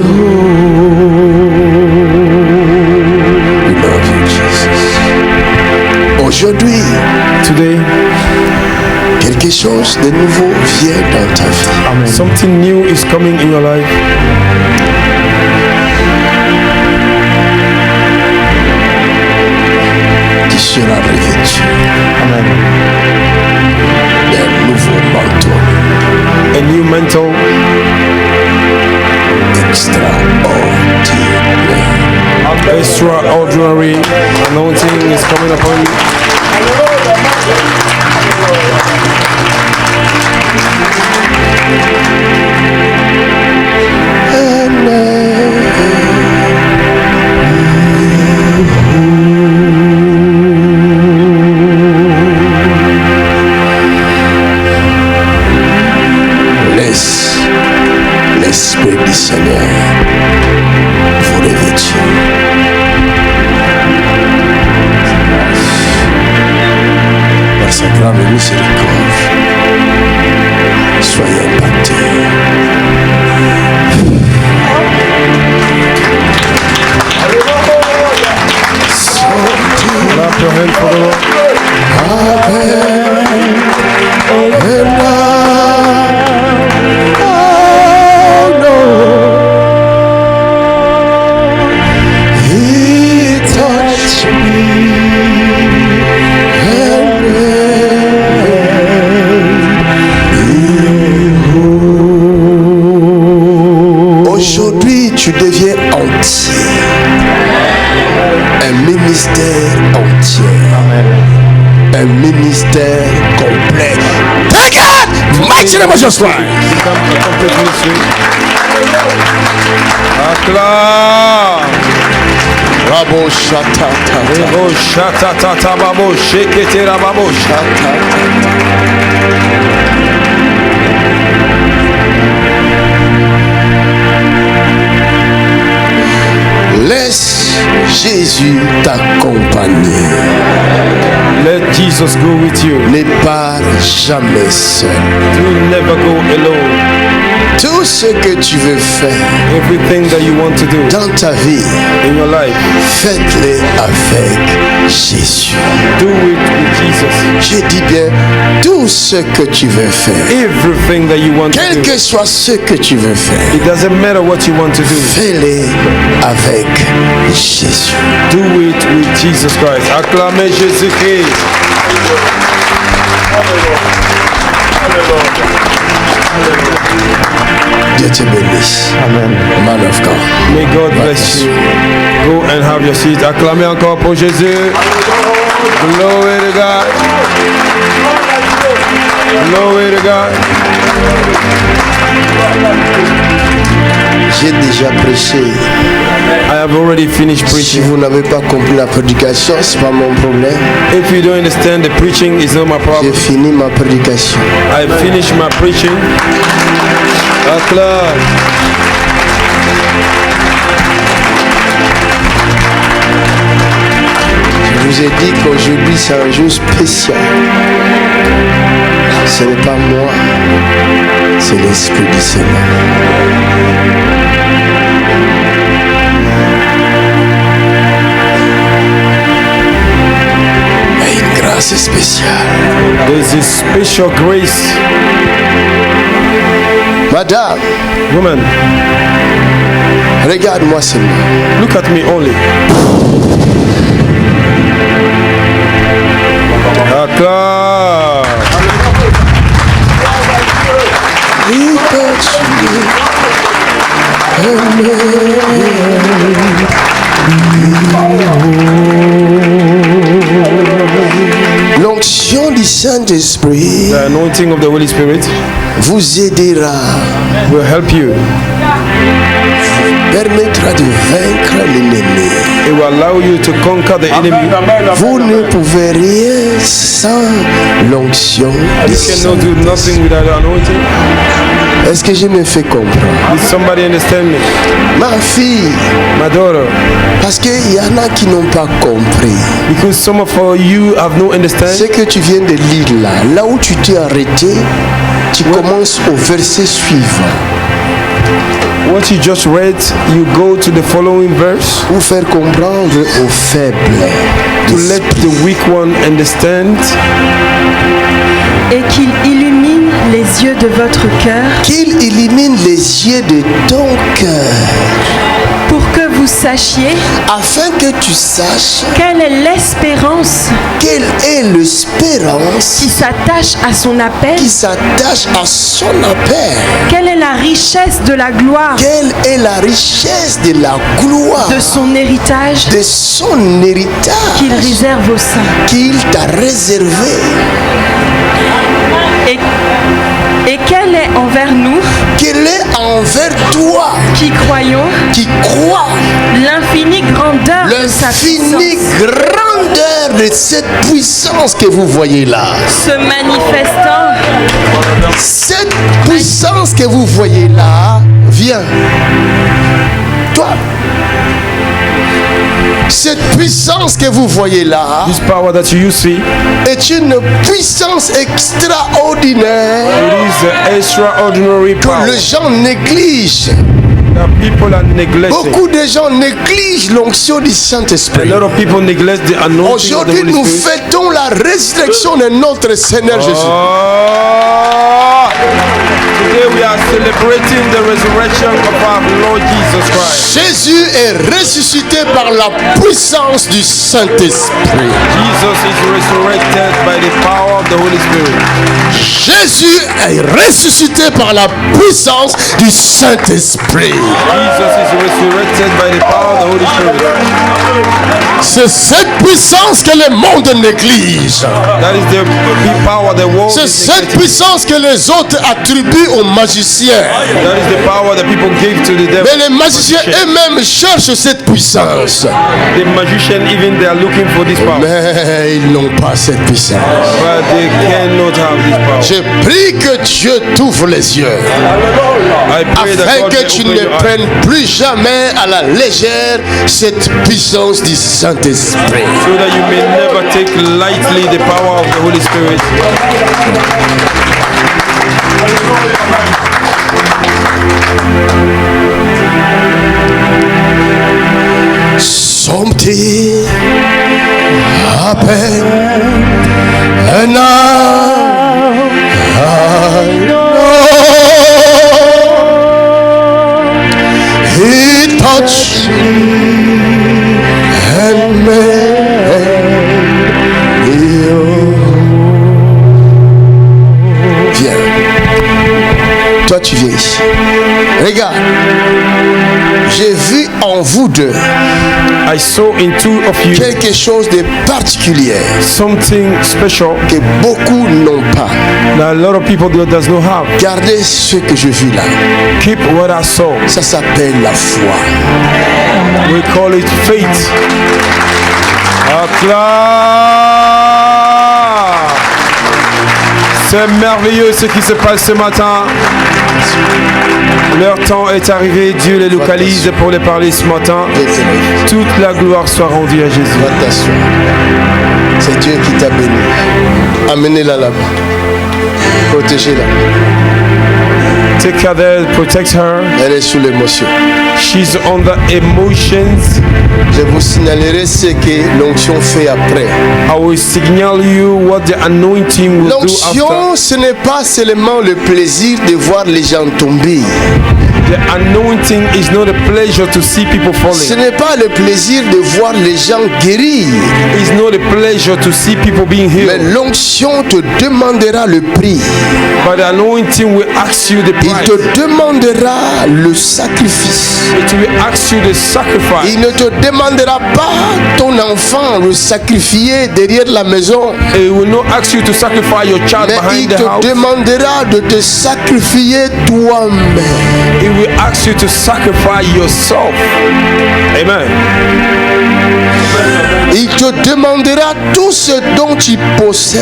whole. We love you, Jesus. Aujourd'hui, Today, quelque chose de nouveau vient dans ta vie. Amen. Something new is coming in your life. Tu seras revêtu Amen. d'un nouveau manteau A new mantle, extraordinary anointing is coming upon you. Laisse l'Esprit du Seigneur vous revêtir. Par sa grande miséricorde, soyez impactés. Clap your hand for the Lord. Aujourd'hui, tu deviens entier. Un ministère entier. Un ministère complet. Regarde! Mighty name of Jesus Christ. Become a complete ministry. Acclaim. Rabo shatata. Rebo shatatata babo sheketera babo shata. Laisse Jésus t'accompagner. Let Jesus go with you. Ne pars jamais seul. Do never go alone. Tout ce que tu veux faire Everything that you want to do dans ta vie, in your life, faites-le avec Jésus. do it with Jesus. Je dis bien, tout ce que tu veux faire, Everything that you want to quel do, que soit ce que tu veux faire, it doesn't matter what you want to do. fais-le avec Jésus. Do it with Jesus Christ. Acclamez Jésus-Christ. Dieu te bénisse. Amen. Man of God. May God bless you. Go and have your seat. Acclamez encore pour Jésus. Glory to God. Glory to God. J'ai déjà prêché. I have already finished Si preaching. vous n'avez pas compris la prédication, c'est pas mon problème. If you don't understand the preaching, it's not my J'ai problem. fini ma prédication. I finished my preaching. Acclaim. Je vous ai dit qu'aujourd'hui c'est un jour spécial. Ce n'est pas moi, c'est l'Esprit du Seigneur. Et une grâce spéciale. There's a special grace. Madame, Woman, regarde-moi seulement. look at me only. Acclame. L'onction du Saint-Esprit The anointing of the Holy Spirit vous aidera, will help you. permettra de vaincre l'ennemi. It will allow you to conquer the enemy. Vous ne pouvez rien sans l'onction du You cannot do Saint-Esprit. nothing without the anointing. Est-ce que je me fais comprendre? Did somebody understand me? Ma fille, My daughter, parce qu'il y en a qui n'ont pas compris. because some of you have no Ce understanding. que tu viens de lire là où tu t'es arrêté, tu commences au verset suivant. What you just read, you go to the following verse Pour faire comprendre aux faibles. to let the weak one understand, et qu'il illumine les yeux de votre cœur Qu'il illumine les yeux de ton cœur, pour que vous sachiez afin que tu saches quelle est l'espérance quelle est l'espérance qui s'attache à son appel, qui s'attache à son appel. quelle est la richesse de la gloire Quelle est la richesse de la gloire de son héritage de son héritage qu'il réserve aux saints. qu'il t'a réservé. Et quelle est envers nous Quelle est envers toi qui croyons qui crois l'infinie grandeur de sa l'infinie puissance grandeur de cette puissance que vous voyez là. se manifestant Cette puissance que vous voyez là, viens. Toi. Cette puissance que vous voyez là this power that you see, est une puissance extraordinaire it is an extraordinary que power les gens négligent. that people are neglecting. Beaucoup de gens négligent l'onction du A Saint-Esprit. lot of people neglect the anointing of the Aujourd'hui, Holy nous Spirit. fêtons la résurrection de notre Seigneur Jésus. Oh, today we are celebrating the resurrection of our Lord Jesus Christ. Jésus est ressuscité par la puissance du Saint-Esprit. Jesus is resurrected by the power of the Holy Spirit. Jésus est ressuscité par la puissance du Saint-Esprit. Jesus is resurrected by the power of the Holy Spirit. C'est cette puissance que le monde néglige. That is the big power the world C'est is cette neglecting. puissance que les autres attribuent aux magiciens. That is the power that people give to the devil. Mais les magiciens eux-mêmes cherchent cette puissance. The magician even they are looking for this power, Mais ils n'ont pas cette puissance. but they cannot have this power. Je prie que Dieu t'ouvre les yeux. I pray that Afin God que will tu open ne your eyes, prennes plus jamais à la légère cette puissance du Saint-Esprit. so that you may never take lightly the power of the Holy Spirit. Something happened and now I know He touched me and made me whole. Viens. Toi tu viens ici. Regarde. J'ai vu en vous deux I saw in two of you quelque chose de particulier something special que beaucoup n'ont pas. that a lot of people does not have. Gardez ce que je vis là. Keep what I saw. Ça s'appelle la foi. We call it faith. Acclame. C'est merveilleux ce qui se passe ce matin. Leur temps est arrivé, Dieu les localise pour les parler ce matin. Toute la gloire soit rendue à Jésus. Va t'asseoir. C'est Dieu qui t'a béni. Amenez-la là-bas. Protégez-la. Take care there, protect her. Elle est sous l'émotion. She's under emotions. Je vous signalerai ce que l'onction fait après. I will signal you what the anointing will do L'onction, after. ce n'est pas seulement le plaisir de voir les gens tomber. The anointing is not a pleasure to see people Ce falling. n'est pas le plaisir de voir les gens guérir. It's not a pleasure to see people being Mais healed. l'onction te demandera le prix. But the anointing will ask you the Il price. te demandera le sacrifice. It will ask you the sacrifice. Il ne te demandera pas ton enfant le sacrifier derrière la maison. It will not ask you to sacrifice your child Mais il behind the te house. demandera de te sacrifier toi-même. It will ask you to sacrifice yourself. Amen. Il te demandera tout ce dont tu possèdes.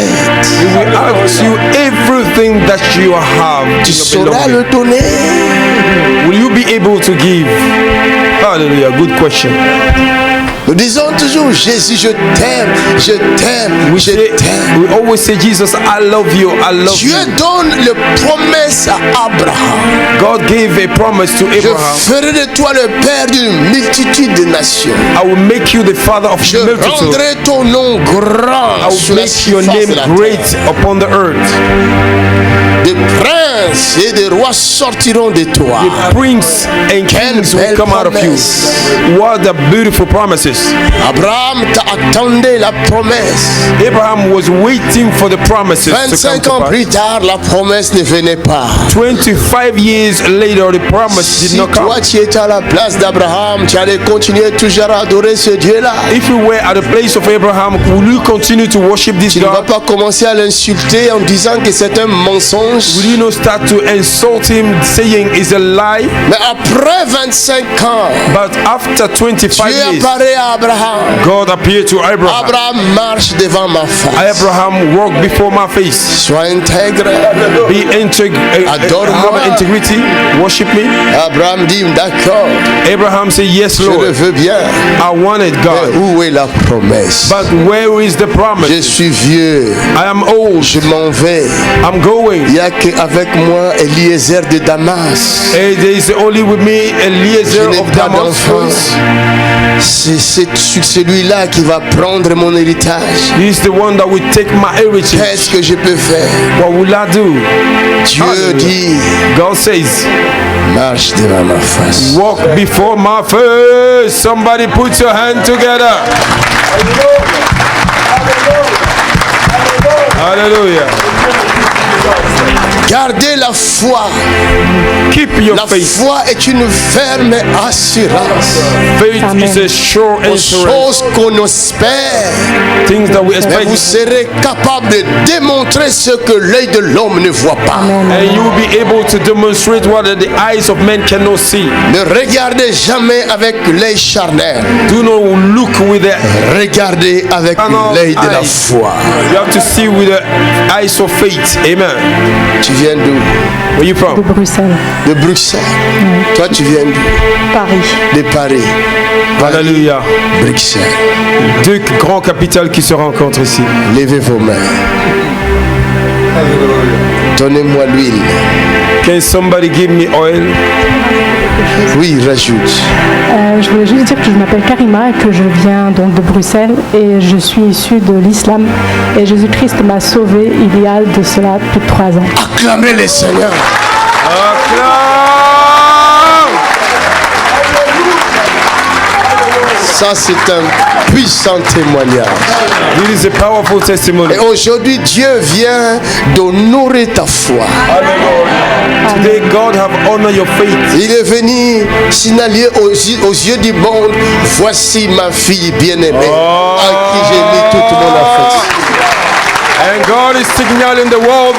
It will ask you everything that you have. Tu in your sauras belonging. le donner. Will you be able to give? Hallelujah. Good question. Nous disons toujours, Jésus, je t'aime, je t'aime, je t'aime. We always say, Jesus, I love you. I love Dieu you. donne la promesse à Abraham. God gave a promise to Je Abraham. ferai de toi le père d'une multitude de nations. I will make you the father of Je multitude. rendrai ton nom grand I sur will la make your surface name de la great terre. upon the earth. Des princes et des rois sortiront de toi. The prince and kings will belle come out of you. promesse. What a beautiful promises. Abraham attendait la promesse. Abraham was waiting for the promises to come 25 to ans pass. plus tard, la promesse ne venait pas. 25 years later, the promise did Si not come. toi tu étais à la place d'Abraham, tu allais continuer toujours à adorer ce Dieu-là. If you were at the place of Abraham, will you continue to worship this Tu ne vas God? pas commencer à l'insulter en disant que c'est un mensonge. Will you not start to insult him, saying it's a lie? Mais après 25 ans, But after 25 Dieu years, apparaît à Abraham. God appeared to Abraham. Abraham marche devant ma face. Abraham, walk before my face. Sois intègre. Be Adore-moi. have integrity. Worship me. Abraham dit d'accord, Abraham said, yes, je le Lord. veux bien. I want it, Mais God. où est la promesse? But where is the Je promise? suis vieux, I am old. je m'en vais. I'm going. Il n'y a qu'avec moi Eliezer de Damas. Hey, there is only with me Je Eliezer n'ai of pas d'enfant. Damascus. C'est celui-là qui va prendre mon héritage. He is the one that will take my heritage. Qu'est-ce que je peux faire? What will I do? Dieu Hallelujah. dit, God says, marche devant ma face. walk before my face. Somebody put your hand together. Hallelujah. Gardez la foi. Keep your La faith. foi est une ferme assurance Faith Amen. is a sure aux insurance. choses qu'on espère. Things that we Mais vous expect. serez capable de démontrer ce que l'œil de l'homme ne voit pas. And you will be able to demonstrate what the eyes of men cannot see. Ne regardez jamais avec l'œil charnel. Do not look with the Regardez avec Carnal l'œil de la eyes. foi. You have to see with the eyes of faith. Amen. Tu viens d'où? Where you de from? Bruxelles, De Bruxelles. Toi, tu viens d'où? Paris. De Paris. Hallelujah. Bruxelles. Deux grands capitales qui se rencontrent ici. Levez vos mains. Donnez-moi l'huile. Can somebody give me oil? Oui, rajoute. Je voulais juste dire que je m'appelle Karima et que je viens donc de Bruxelles et je suis issue de l'islam et Jésus-Christ m'a sauvée il y a de cela plus de 3 ans. Acclamez le Seigneur. Ça, c'est un puissant témoignage. It is a powerful testimony. Et aujourd'hui, Dieu vient d'honorer ta foi. Today, God have honored your faith. Il est venu signaler aux yeux du monde, voici ma fille bien-aimée, à qui j'ai mis toute mon affection. And God is signaling the world,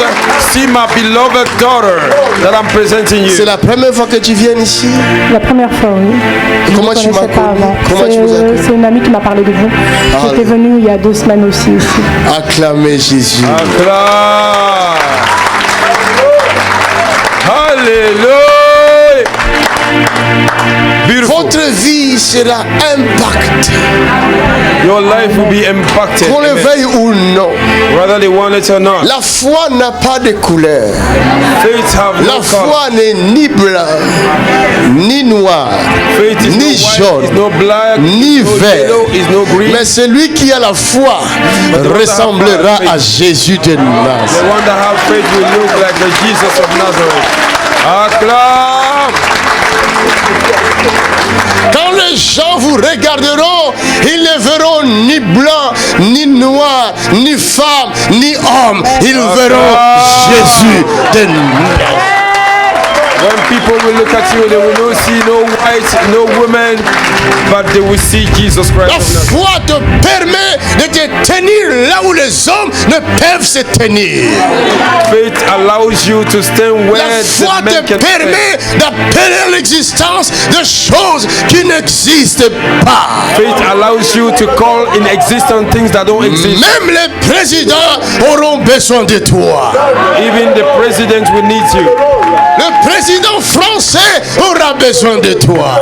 see my beloved daughter that I'm presenting C'est you. la première fois que tu viens ici. La première fois, oui. Je Comment ne tu m'as connaissais pas connu? avant. Comment tu nous as connus? C'est une amie qui m'a parlé de vous. J'étais venue il y a 2 semaines aussi ici. Acclamez Jésus. Acclame. Hallelujah. Beautiful. Votre vie vie sera impactée. Your life will be impacted. Qu'on le Amen. veuille ou non. Whether they want it or not. La foi n'a pas de couleur. Faith have La no color. foi n'est ni blanc, ni noir, Faith is ni no white, is jaune, no black, ni is no vert. yellow, is no green. Mais celui qui a la foi ressemblera à Jésus de The Nazareth. one that have faith will look like the Jesus of Nazareth. Acclaim! Quand les gens vous regarderont, ils ne verront ni blanc, ni noir, ni femme, ni homme. Ils verront Jésus de Nazareth. When people will look at you, they will not see no white, no women, but they will see Jesus Christ La of Nazareth. foi te permet de te tenir là où les hommes ne peuvent se tenir. Faith allows you to stand La where foi the men te can stand. permet d'appeler à l'existence de choses qui n'existent pas. Faith allows you to call in existence things that don't exist. Même les présidents auront besoin de toi. Even the president will need you. Le président français aura besoin de toi.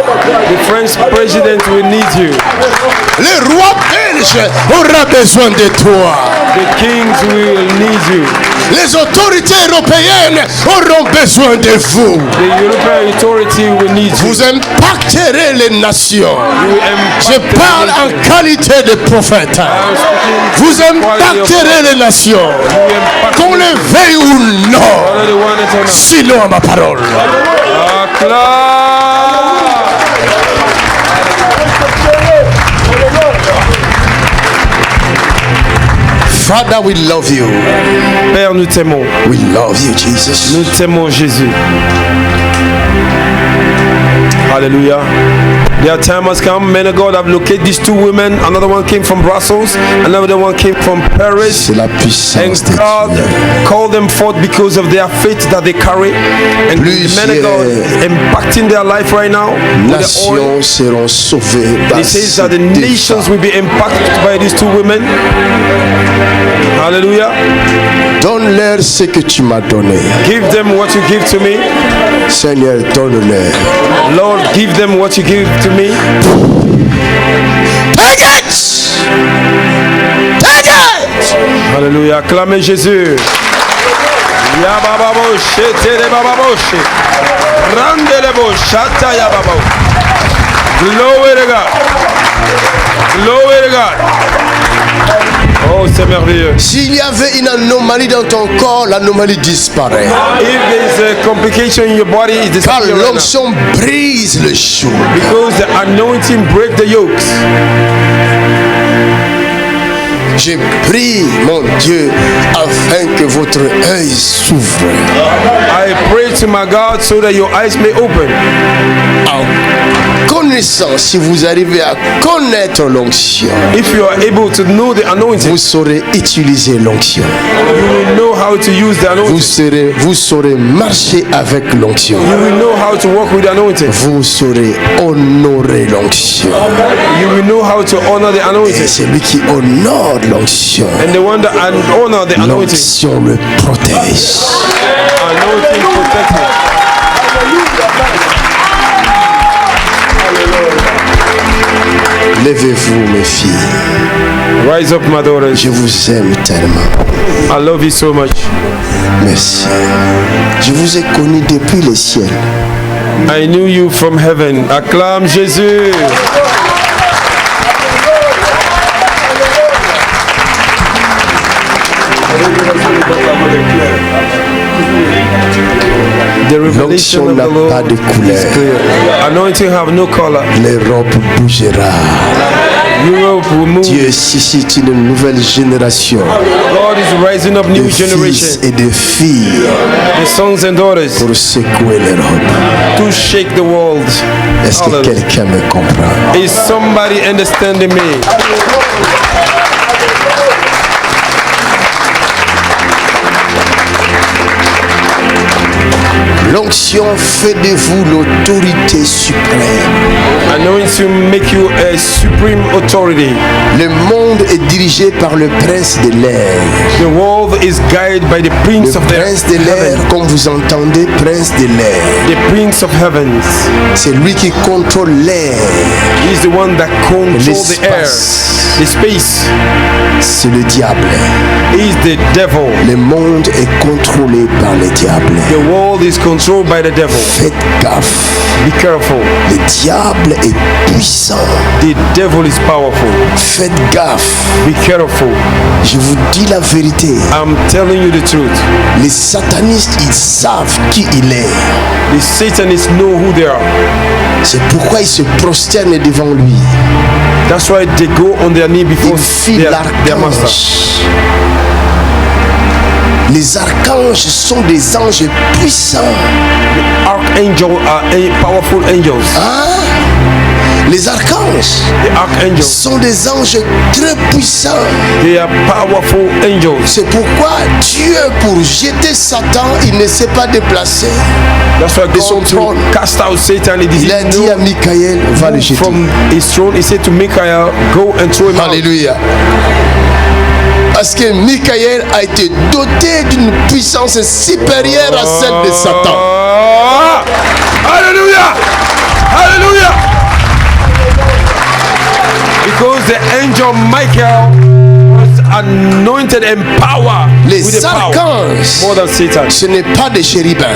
The French president will need you. Le roi belge aura besoin de toi. The kings will need you. Les autorités européennes auront besoin de vous. The European authority will need you. Vous impacterez les nations. You impact Je the parle nation. en qualité de prophète. I'm speaking Vous to the quality of impacterez les nations. You impact Qu'on the le nation. veuille ou non. Whether they want it or not. Sinon à ma parole. Acclaim! Father, we love you. Père, nous t'aimons. We love you, Jesus. Nous t'aimons, Jésus. Hallelujah. Their time has come. Men of God have located these two women. Another one came from Brussels. Another one came from Paris. C'est la And puissance de God Dieu. called them forth because of their faith that they carry. And the men of God impacting their life right now. With the oil. Nations seront sauvées And par He says that the ces deux nations femmes. will be impacted by these two women. Hallelujah. Donne-leur ce que tu m'as donné. Give them what you give to me. Seigneur, donne-leur. Lord, give them what you give to me. Take it! Take it! Hallelujah. Acclamez Jésus. Ya bababo, shete de bababo, she. Rande le bo, shata ya bababo. Glory to God. Glory to God. Oh, c'est merveilleux. S'il y avait une anomalie dans ton corps, l'anomalie disparaît. If there is a complication in your body, it is Car right now. l'onction brise le joug. Because the anointing break the yokes. Je prie, mon Dieu, afin que votre œil s'ouvre. I pray to my God so that your eyes may open. En connaissant, si vous arrivez à connaître l'onction, If you are able to know the anointing, vous saurez utiliser l'onction. you will know how to use the anointing. Vous saurez marcher avec l'onction. You will know how to work with the anointing. Vous saurez honorer l'onction. You will know how to honor the Et anointing. celui qui honore l'onction, And the one that honor the anointing, l'onction le protège. anointing protect him. Levez-vous, mes filles. Rise up, my daughters. Je vous aime tellement. I love you so much. Merci. Je vous ai connu depuis le ciel. I knew you from heaven. Acclame Jésus. The revelation L'onction of n'a the Lord pas de is couleur. clear. Anointing have no color. L'Europe bougera. Europe will move. Dieu suscite une nouvelle génération God is rising up new de fils generation. et de filles The sons and daughters pour secouer l'Europe. to shake the world. Est-ce que Hallelujah. quelqu'un me comprend? Is somebody understanding me? L'onction fait de vous l'autorité suprême. wants to make you a supreme authority. Le monde est dirigé par le prince de l'air. The world is guided by the Le prince of prince de l'air, heaven. comme vous entendez, prince de l'air. The prince of heavens. C'est lui qui contrôle l'air. He's the one that controls the air, L'espace. the space. C'est le diable. He's the devil. Le monde est contrôlé par le diable. The world is controlled by the devil. Faites gaffe. Be careful. Le diable est puissant. The devil is powerful. Faites gaffe. Be careful. Je vous dis la vérité. I'm telling you the truth. Les satanistes, ils savent qui il est. The Satanists know who they are. C'est pourquoi ils se prosternent devant lui. That's why they go on their knee before Ils filent their master. l'archange. Les archanges sont des anges puissants. Archangels are powerful angels. Les archanges The archangels, sont des anges très puissants. they are powerful angels. C'est pourquoi Dieu, pour jeter Satan, il ne s'est pas déplacé. That's why de son God trône. to cast out Satan. He Il a didn't dit à know Michael, va le jeter. from his throne. He said to Michael, go and throw him out. Alléluia. Parce que Michael a été doté d'une puissance supérieure à celle de Satan. Ah! Hallelujah! Hallelujah! Because the angel Michael was anointed and power with Les the power archanges, more than Satan. ce n'est pas des chérubins.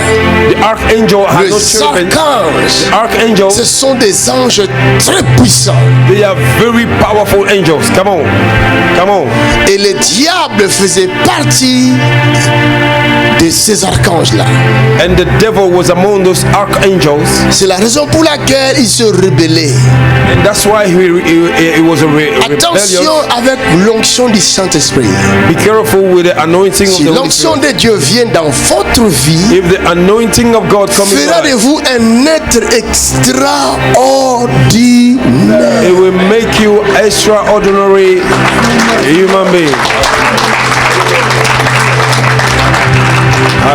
The archangel has no Les cherubim. archanges, Archangels, ce sont des anges très puissants. they are very powerful angels. Come on. Come on. Et le diable faisait partie de ces archanges-là. And the devil was among those archangels. C'est la raison pour laquelle il se rebellait. And that's why he was a Attention rebellious. avec l'onction du Saint-Esprit. Be careful with the anointing Si of the Holy l'onction Spirit. de Dieu vient dans votre vie, If the anointing of God comes in fera de your life, vous un être extraordinaire. it will make you extraordinary human being.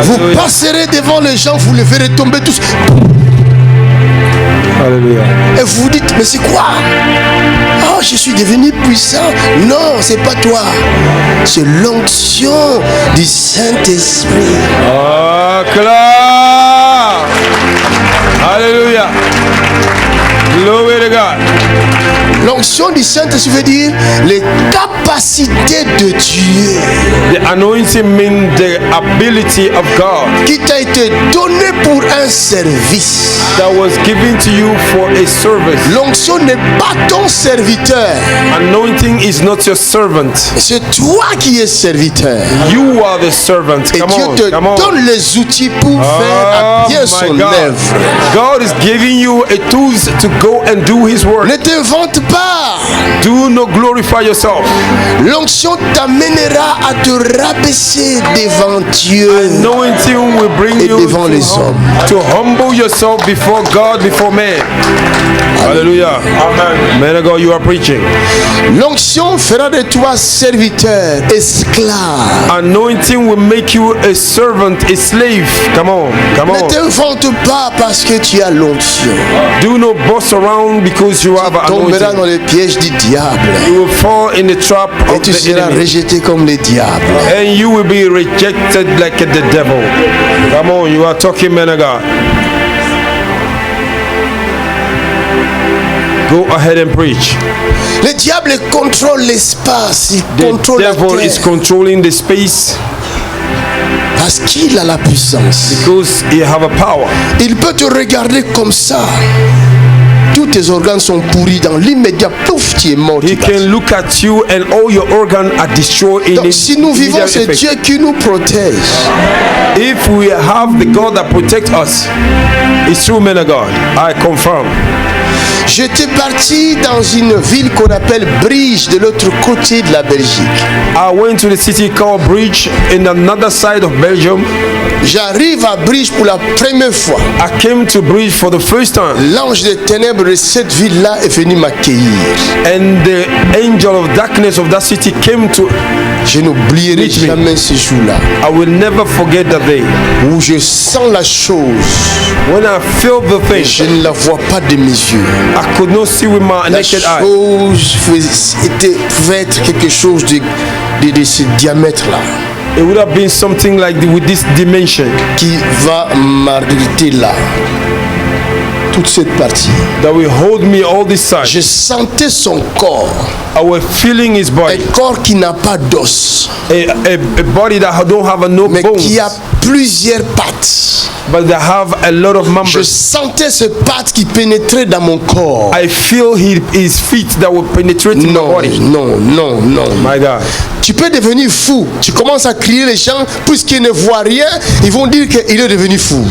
Vous Hallelujah. passerez devant les gens, vous les verrez tomber tous. Hallelujah. Et vous dites, mais c'est quoi? Oh, je suis devenu puissant. Non, c'est pas toi. C'est l'onction du Saint-Esprit. Oh, clap. Hallelujah. Glory to God. L'onction du Saint-Esprit veut dire les capacités de Dieu The anointing means the ability of God qui t'a été donné pour un service. that was given to you for a service. L'onction n'est pas ton serviteur, Anointing is not your servant. c'est toi qui es serviteur. You are the servant. Et Come Dieu on, te come on. donne les outils pour faire à Oh bien my son God. œuvre. God is giving you a tools to go and do His work. Ne te vante pas. Do not glorify yourself. L'onction t'amènera à te rabaisser devant Dieu. Anointing will bring Et you devant les hommes. to humble yourself before God, before men. Hallelujah. Amen. Man of God, you are preaching. L'onction fera de toi serviteur, esclave. Anointing will make you a servant, a slave. Come on, come Ne on. te vante pas parce que tu as l'onction. Do not boss around because you have Tu tomberas anointing. dans le piège du diable. You will fall in the trap Et of tu the seras enemy. rejeté comme les diables. And you will be rejected like the devil. Come on, you are talking, man of God. Go ahead and preach. Le diable contrôle l'espace, il The contrôle la devil is terre controlling the space parce qu'il a la puissance. because he have a power. Il peut te regarder comme ça. Tous tes organes sont pourris dans l'immédiat. Pouf, tu es mort. He tu passes. can look at you and all your organs are destroyed in Donc, si nous vivons, immediate c'est effect. Dieu qui nous protège. If we have the God that protects us, it's true, man of God. I confirm. J'étais parti dans une ville qu'on appelle Bruges, de l'autre côté de la Belgique. I went to the city called Bridge in another side of Belgium. J'arrive à Bruges pour la première fois. I came to Bridge for the first time, L'ange des ténèbres de cette ville-là est venu m'accueillir. and the angel of darkness of that city came to Je n'oublierai Meet me. jamais ce jour-là I will never forget that day. où je sens la chose When I feel the et thing, je ne la vois pas de mes yeux. I could not see with my La naked eye. chose pouvait être quelque chose de ce diamètre-là It would have been something like with this dimension qui va m'arrêter là. Toute cette partie. that will hold me all this time. Je sentais son corps, I was feeling his un body, corps qui n'a pas d'os, a body that don't have no mais bones, qui a plusieurs pattes. but that have a lot of Je members. sentais ce pattes qui pénétrait dans mon corps. I feel his feet that will penetrate my Non, body. non, non, non. My God. Tu peux devenir fou. Tu commences à crier les gens, puisqu'ils ne voient rien, ils vont dire qu'il est devenu fou.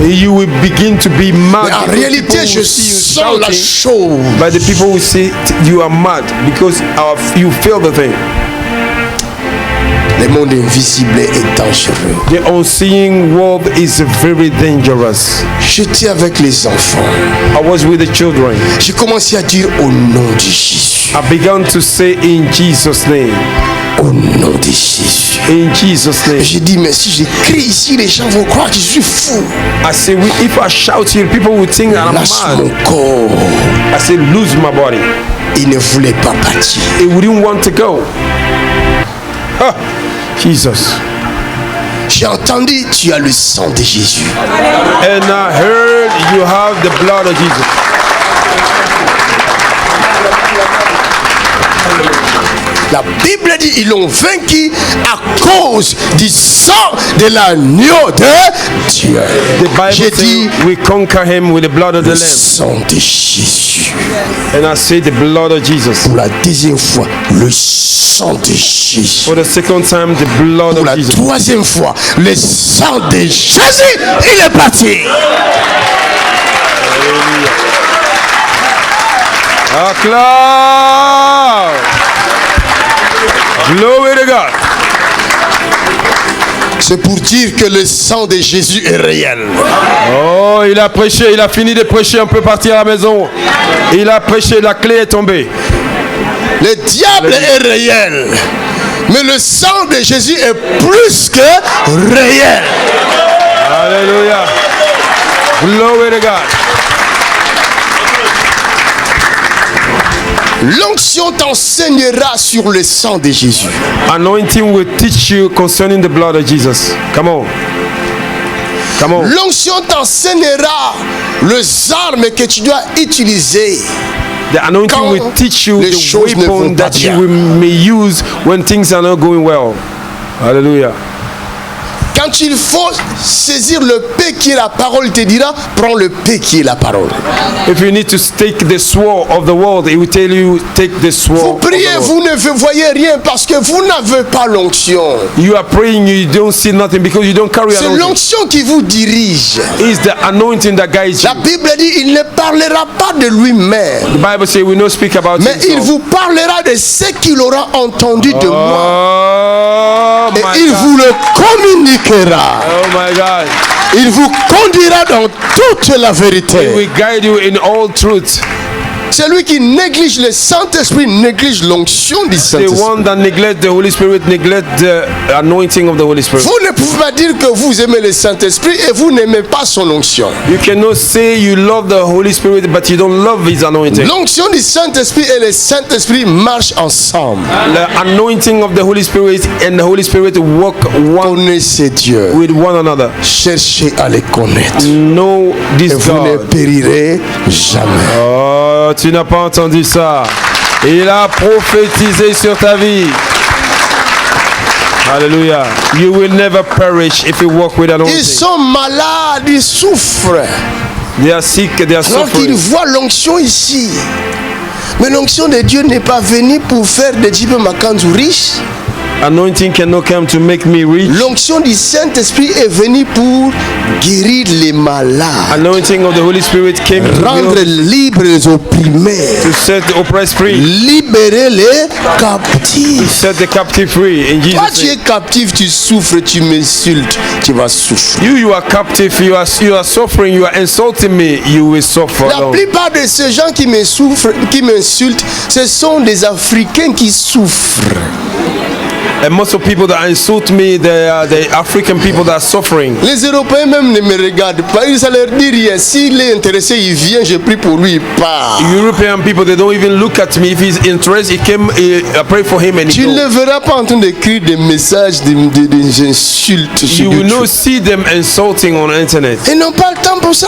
You will begin to be mad. Mais en because réalité, people je will see you sens la shouting, chose. but the people will say you are mad because you feel the thing. Le monde invisible est dangereux. The unseen world is very dangerous. J'étais avec les enfants. I was with the children. J'ai commencé à dire au nom de Jésus. I began to say in Jesus' name. Au nom de Jésus. In Jesus' name. J'ai dit, mais si je crie ici, les gens vont croire que je suis fou. I say, if I shout here, people will think that I'm Lâche mad. mon corps. I say, lose my body. Il ne voulait pas partir. It wouldn't want to go. Ah, Jesus. J'ai entendu, tu as le sang de Jésus. And I heard you have the blood of Jesus. La Bible dit, ils l'ont vaincu à cause du sang de l'agneau de Dieu. The Bible J'ai dit, says we conquer him with the blood of the le Lamb. sang de Jésus. And I say the blood of Jesus. Pour la deuxième fois, le sang de Jésus. For the second time, the blood Pour of la Jesus. troisième fois, le sang de Jésus, il est parti. Acclame! Glory to God. C'est pour dire que le sang de Jésus est réel. Oh, il a prêché, il a fini de prêcher, on peut partir à la maison. Il a prêché, la clé est tombée. Le diable est réel. Mais le sang de Jésus est plus que réel. Alléluia. Glory to God. L'onction t'enseignera sur le sang de Jésus. Anointing will teach you concerning the blood of Jesus. Come on. Come on. L'onction t'enseignera les armes que tu dois utiliser. The anointing Quand will teach you les the choses ne vont weapon pas that you bien. may use when things are not going well. Hallelujah. Quand il faut saisir le paix qui est la parole, il te dira, prends le paix qui est la parole. If you need to take the sword of the world, he will tell you, take the sword. Vous of the priez, Lord. vous ne voyez rien parce que vous n'avez pas l'onction. You are praying, you don't see nothing because you don't carry C'est anointing. l'onction qui vous dirige. It's the anointing that guides you. La Bible dit, il ne parlera pas de lui-même, The Bible says we don't speak about mais il himself. vous parlera de ce qu'il aura entendu de moi. Oh Et my il God. vous le communiquera. Oh my God. Il vous conduira dans toute la He vérité. will guide you in all truth. Celui qui néglige le Saint-Esprit néglige l'onction du The Saint-Esprit. one that neglects the Holy Spirit neglect the anointing of the Holy Spirit. Vous ne pouvez pas dire que vous aimez le Saint-Esprit et vous n'aimez pas son onction. You cannot say you love the Holy Spirit but you don't love his anointing. L'onction du Saint-Esprit et le Saint-Esprit marchent ensemble. The anointing of the Holy Spirit and the Holy Spirit work one Connaissez Dieu. with one another. Cherchez à les connaître. Know this Et vous ne God. périrez jamais. Oh, tu n'as pas entendu ça. Il a prophétisé sur ta vie. Hallelujah. You will never perish if you walk with Ils anointing. sont malades, ils souffrent. They are sick, they are Alors qu'ils suffering. voient l'onction ici. Mais l'onction de Dieu n'est pas venue pour faire de Djibe Makanzu riche. Anointing cannot come to make me rich. L'onction du Saint-Esprit est venue pour guérir les malades, Anointing of the Holy Spirit came to rendre heal, libres les opprimés, to set the oppressed free, libérer les to captifs. set the captive free. In Toi, Jesus' tu es name. captif, tu souffres, tu m'insultes, tu vas souffrir. You are captive. You are suffering. You are insulting me. You will suffer. La alone. plupart de ces gens qui me souffrent, qui m'insultent, ce sont des Africains qui souffrent. And most of people that insult me, they are the African people that are suffering. Les Européens même ne me regardent pas. Ça leur dit rien. S'il est intéressé, il vient, je prie pour lui, il part. European people, they don't even look at me. If he's interested, he came, I pray for him and he Tu ne goes. le verras pas en train d'écrire des messages, des insultes sur You will YouTube. not see them insulting on internet. Ils n'ont pas le temps pour ça.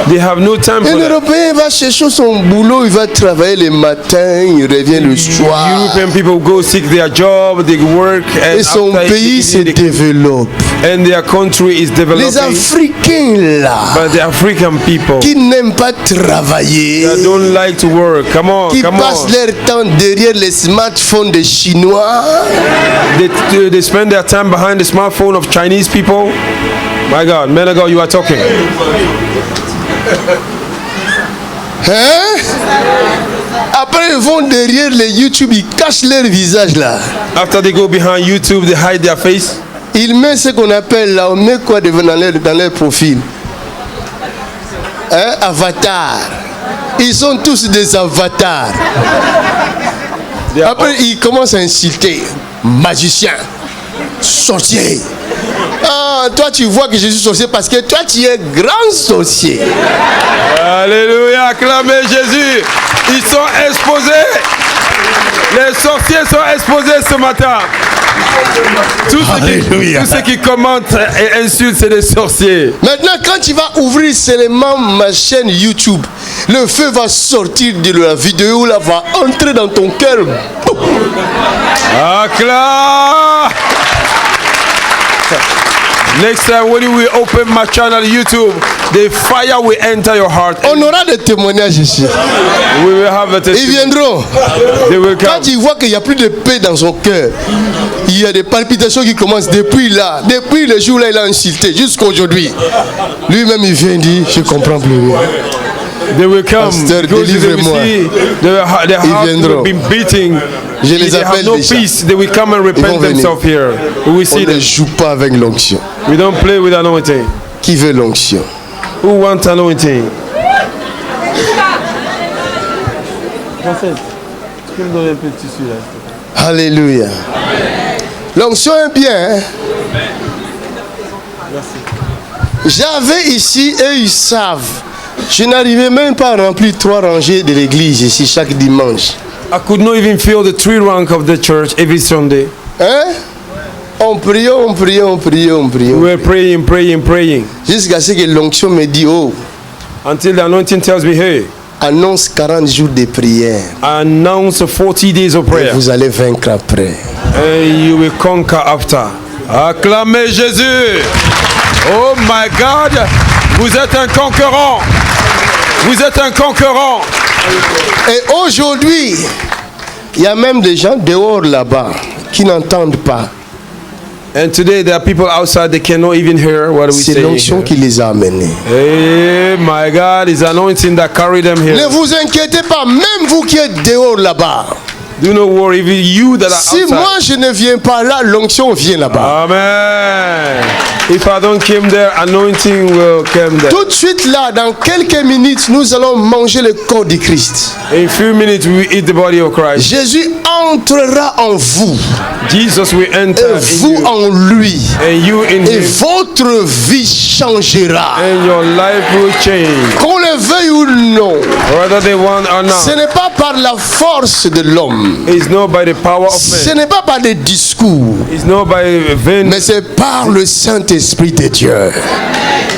They have no time for Un that. Européen va chercher son boulot, il va travailler le matin, il revient le soir. European people go seek their job, they work, and Et son after pays se they- développe. and their country is Les developing. Africains là, But the African people qui n'aiment pas travailler, that don't like to work, come on, qui come passent on. leur temps derrière les smartphones des Chinois, They spend their time behind the smartphone of Chinese people. My God, man of God, you are talking. hein? Après ils vont derrière les YouTube, ils cachent leur visage là. After they go behind YouTube, they hide their face. Ils mettent ce qu'on appelle là, on met quoi dans leur profil? Hein? Avatar. Ils sont tous des avatars. They are Après, ils commencent à insulter. Magicien, sorcier. Ah, toi, tu vois que je suis sorcier parce que toi, tu es grand sorcier. Alléluia, acclamez Jésus. Ils sont exposés. Les sorciers sont exposés ce matin. Tous ceux qui commentent et insultent, c'est des sorciers. Maintenant, quand tu vas ouvrir seulement ma chaîne YouTube, le feu va sortir de la vidéo, là, va entrer dans ton cœur. Boum. Acclamez. Next time when we open my channel YouTube, the fire will enter your heart. On aura des témoignages ici. We will have a Ils testimony. viendront. They will Quand come. tu vois qu'il n'y a plus de paix dans son cœur, il y a des palpitations qui commencent depuis là, depuis le jour là il a insulté, jusqu'à aujourd'hui. Lui-même il vient dire, je comprends plus rien. They will come. Pasteur, Because they will délivre-moi. see their heart viendront. will be beating. Je les If they have appelle no déjà. peace, they will come and vont repent venir. themselves here. We will On see ne them. joue pas avec l'onction. We don't play with anointing. Qui veut l'onction? Who wants anointing? Alléluia. L'onction est bien. Hein? J'avais ici et ils savent. Je n'arrivais même pas à remplir 3 rangées de l'église ici chaque dimanche. I could not even feel the 3 rank of the church every Sunday. Hein? On priait, on priait, on priait, on priait. We were praying, praying, praying. Jusqu'à ce que l'onction me dit, oh, Until the anointing tells me, hey, annonce 40 jours de prière. announce 40 days of Et prayer. vous allez vaincre après. And you will conquer after. Acclamez Jésus. Oh my God. Vous êtes un conquérant. Vous êtes un conquérant. Et aujourd'hui, il y a même des gens dehors là-bas qui n'entendent pas. And today there are people outside, they cannot even hear what we C'est say. l'onction qui les a amenés. Hey, my God, it's anointing that carry them Ne here. vous inquiétez pas, même vous qui êtes dehors là-bas. Do not worry, even you that are Si outside. moi je ne viens pas là, l'onction vient là-bas. Amen. If I don't come there, anointing will come there. Tout de suite là, dans quelques minutes, nous allons manger le corps de Christ. In a few minutes, we will eat the body of Christ. Jésus entrera en vous Jesus will enter et in vous you, en lui. and you in Et him, votre vie changera. and your life will change. Qu'on le veuille ou non, Whether they want or ce not, n'est pas par la force de l'homme. it's not by the power of Ce man. n'est pas par des discours, It's not by vain. mais c'est par le Saint-Esprit de Dieu.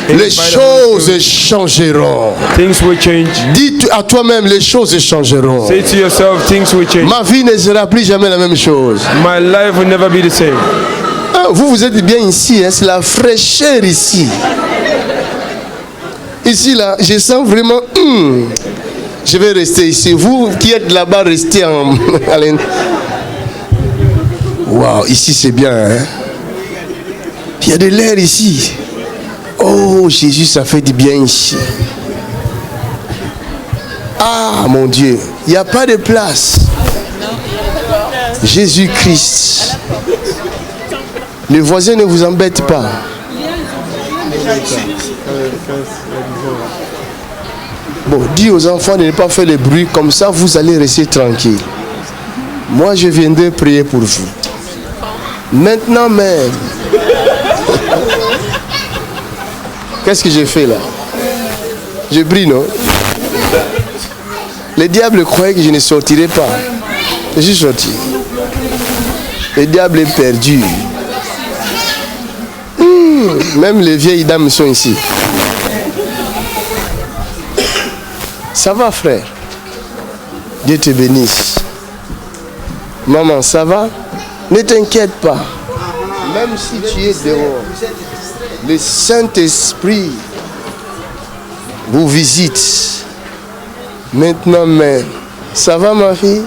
It's Les by the Holy choses Spirit. changeront. Things will change. Dis à toi-même, les choses changeront. Say to yourself, things will change. Ma vie ne sera plus jamais la même chose. My life will never be the same. Ah, vous êtes bien ici, hein, c'est la fraîcheur ici. Ici, là, je sens vraiment... je vais rester ici. Vous qui êtes là-bas, restez en... Waouh, ici c'est bien. Hein? Il y a de l'air ici. Oh, Jésus, ça fait du bien ici. Ah, mon Dieu, il n'y a pas de place. Jésus-Christ. Les voisins ne vous embêtent pas. Bon, dis aux enfants de ne pas faire le bruit, comme ça vous allez rester tranquille. Moi, je viendrai prier pour vous. Maintenant même. Qu'est-ce que j'ai fait là? Je prie, non? Le diable croyait que je ne sortirais pas. Je suis sorti. Le diable est perdu. Même les vieilles dames sont ici. Ça va, frère? Dieu te bénisse. Maman, ça va? Ne t'inquiète pas. Même si tu es dehors, le Saint-Esprit vous visite maintenant même. Ça va, ma fille?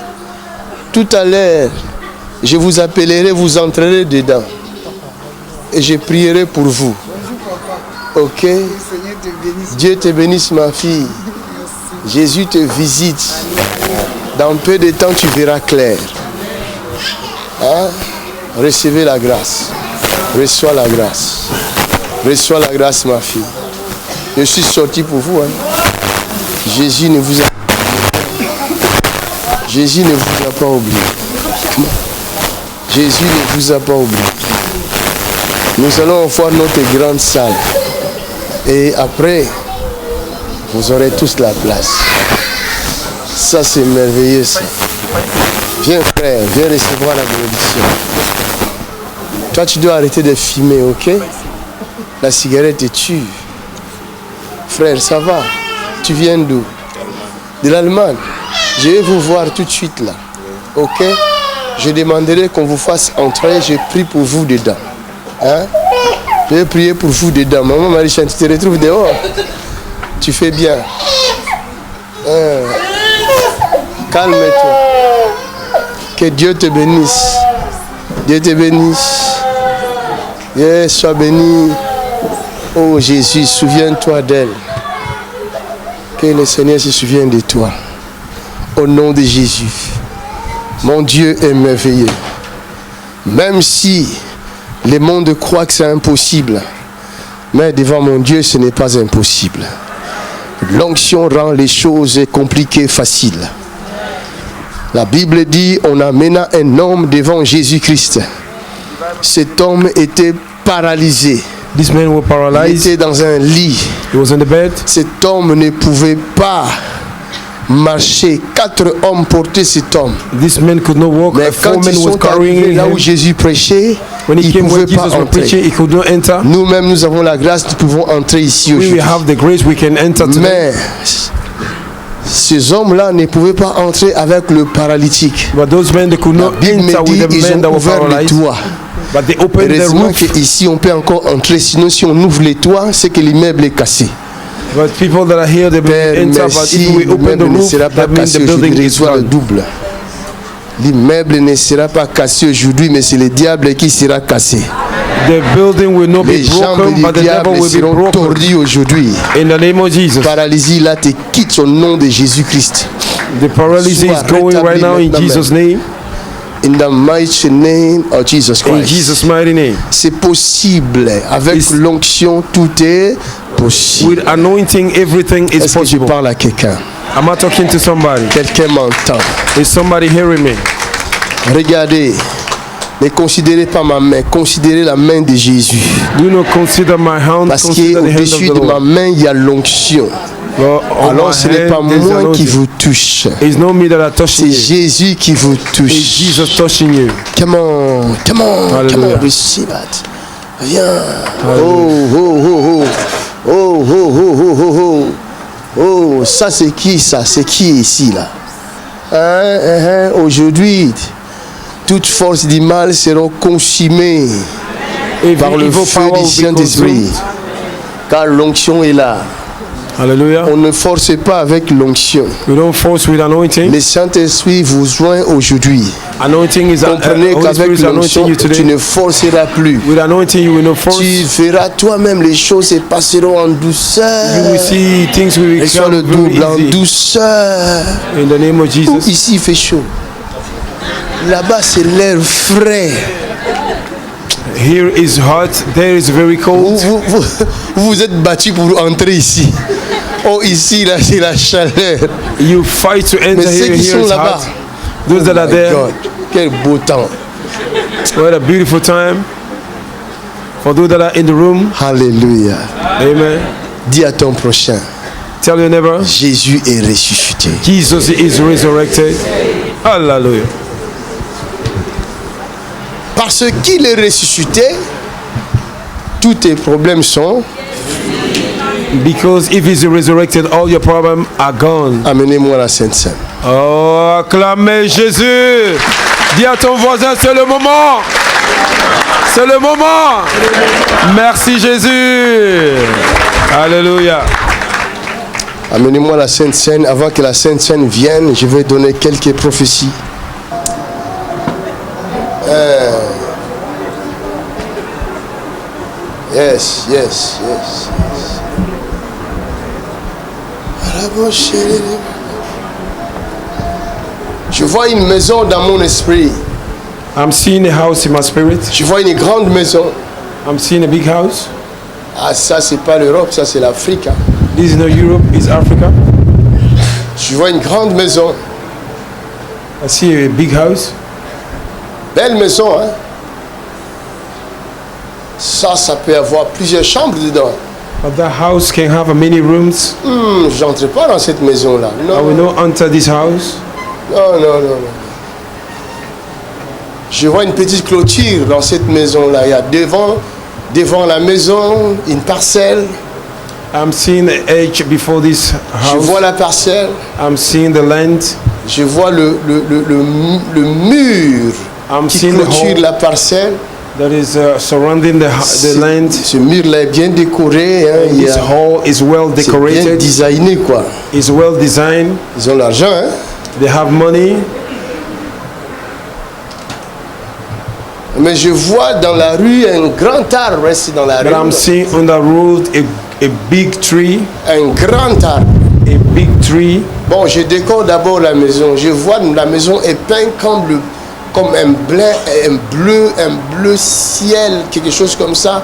Tout à l'heure, je vous appellerai, vous entrerez dedans. Et je prierai pour vous. Ok? Dieu te bénisse, ma fille. Jésus te visite. Dans peu de temps, tu verras clair. Hein? Recevez la grâce. Reçois la grâce. Reçois la grâce, ma fille. Je suis sorti pour vous. Hein? Jésus ne vous a pas oublié. Jésus ne vous a pas oublié. Nous allons voir notre grande salle. Et après, vous aurez tous la place. Ça, c'est merveilleux, ça. Viens, frère, viens recevoir la bénédiction. Toi, tu dois arrêter de fumer, ok? La cigarette te tue. Frère, ça va? Tu viens d'où? De l'Allemagne. Je vais vous voir tout de suite, là. Ok? Je demanderai qu'on vous fasse entrer. Je prie pour vous dedans. Hein? Je vais prier pour vous dedans. Maman Marie-Chane, tu te retrouves dehors. Tu fais bien. Calme-toi. Que Dieu te bénisse. Dieu te bénisse. Yes, sois béni. Oh Jésus, souviens-toi d'elle. Que le Seigneur se souvienne de toi. Au nom de Jésus. Mon Dieu est merveilleux. Même si le monde croit que c'est impossible, mais devant mon Dieu, ce n'est pas impossible. L'onction rend les choses compliquées faciles. La Bible dit, on amena un homme devant Jésus-Christ. Cet homme était paralysé. This man was Il paralyzed. était dans un lit. He was in the bed. Cet homme ne pouvait pas marcher. 4 hommes portaient cet homme. This man could not walk. Mais A quand foreman ils was sont carrying arrivés là où him. Jésus prêchait, When he ils ne came where pouvaient pas Jesus was preaching, entrer. he could not enter. Nous-mêmes, nous avons la grâce, nous pouvons entrer ici We aujourd'hui. have the grace, we can enter today. Mais ces hommes-là ne pouvaient pas entrer avec le paralytique. But those men, they could La not Bible enter me dit with the ils men that ont were ouvert le paralyzed. toit. But they opened the Heureusement roof. qu'ici on peut encore entrer, sinon si on ouvre les toits, c'est que l'immeuble est cassé. But people that are here, they Père, will enter. But merci, if we open the l'immeuble ne roof, sera pas that means cassé the aujourd'hui, building is reçoit le gone. double. L'immeuble ne sera pas cassé aujourd'hui, mais c'est le diable qui sera cassé. The building will not Les be jambes broken, du but the devil diable will be seront broken. tordues aujourd'hui. In the name of Jesus. Paralysie là te quitte au nom de Jésus-Christ. The paralysis is going right now in Jesus' name. In the mighty name of Jesus In Christ. Jesus' mighty name. C'est possible. Avec It's- l'onction, tout est possible. With anointing, everything is Est-ce que je possible. parle à quelqu'un? Am I talking to somebody? Quelqu'un m'entend. Is somebody hearing me? Regardez. Ne considérez pas ma main, considérez la main de Jésus. Do not consider my hand, Parce consider the hand of qu'au-dessus the de ma Lord. main, il y a l'onction. Lord, on Alors my ce n'est pas hand, there's moi qui anointing. vous touche. It's not me that are touching C'est you. Jésus qui vous It's touche. Jesus touching you. Come on, come on, come Hallelujah. on, receive it. Viens. Oh, oh, oh, oh. Oh, oh, oh, oh, oh, oh. Oh, ça c'est qui ça? C'est qui ici là? Aujourd'hui, toutes forces du mal seront consumées par Every le evil feu power du will be Saint-Esprit. consumed. Car l'onction est là. Hallelujah. On ne force pas avec l'onction. We don't force with anointing. Le Saint-Esprit vous joint aujourd'hui. Anointing is Comprenez Holy Spirit qu'avec is anointing l'onction, you tu today. ne forceras plus. With anointing, you will not force. Tu verras toi-même les choses se passeront en douceur. You will see things will Et sur le become double, en very easy. douceur. In the name of Ouh, Jesus. ici il fait chaud. Là-bas c'est l'air frais. Here is hot. There is very cold. Vous êtes battus pour entrer ici. Oh, ici là c'est la chaleur. You fight to Mais enter ceux here. qui Here sont is là-bas. hot. Those that are My there. God, quel beau temps. What a beautiful time. For those that are in the room. Alléluia. Amen. Dis à ton prochain. Tell your neighbor. Jésus est ressuscité. Jesus is resurrected. Hallelujah. Parce qu'il est ressuscité, tous tes problèmes sont. Because if he's resurrected, all your problems are gone. Amenez-moi la Sainte Seine. Oh, acclamez Jésus. Dis à ton voisin, c'est le moment. C'est le moment. Merci Jésus. Alléluia. Amenez-moi la Sainte Seine. Avant que la Sainte Seine vienne, je vais donner quelques prophéties. Yes. Je vois une maison dans mon esprit. I'm seeing a house in my spirit. Je vois une grande maison. I'm seeing a big house. Ah, ça c'est pas l'Europe, ça c'est l'Afrique. This is not Europe, it's Africa. Je vois une grande maison. I see a big house. Belle maison, hein. Ça peut avoir plusieurs chambres dedans. But that house can have many rooms. J'entre pas dans cette maison-là. I will not enter this house. Non. Je vois une petite clôture dans cette maison-là. Il y a devant la maison une parcelle. I'm seeing the edge before this house. Je vois la parcelle. I'm seeing the land. Je vois le mur qui clôture la parcelle. That is surrounding the land. Ce mur-là est bien décoré. Hein. This hall is well C'est bien decorated. designé, quoi. It's well designed. Ils ont l'argent, hein. They have money. Mais je vois dans la rue un grand arbre reste dans la But I'm rue. seeing on the road a big tree. Un grand arbre. A big tree. Bon, je décore d'abord la maison. Je vois la maison est peinte comme un bleu ciel, quelque chose comme ça.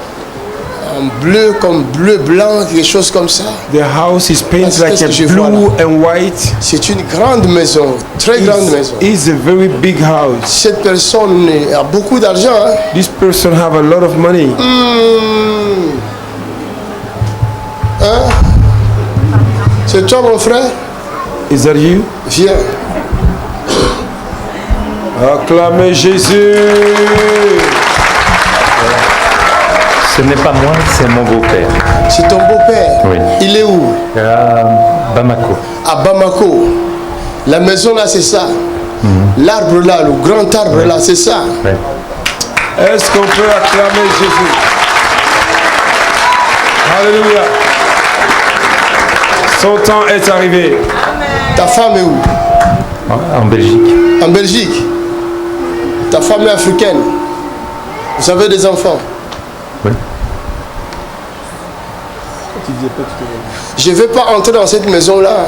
Un bleu comme bleu blanc, quelque chose comme ça. The house is painted like Qu'est-ce que je a vois blue là? and white. C'est une grande maison, très grande maison. It's a very big house. Cette personne a beaucoup d'argent. Hein? This person have a lot of money. Hein? C'est toi, mon frère? Is that you? Viens. Acclamez Jésus. Ce n'est pas moi, c'est mon beau-père. C'est ton beau-père. Oui. Il est où? À Bamako. À Bamako. La maison là, c'est ça. L'arbre là, le grand arbre là, c'est ça. Ouais. Est-ce qu'on peut acclamer Jésus? Alléluia. Son temps est arrivé. Ta femme est où? En Belgique. En Belgique. Ta femme est africaine. Vous avez des enfants? Oui. Je ne vais pas entrer dans cette maison-là.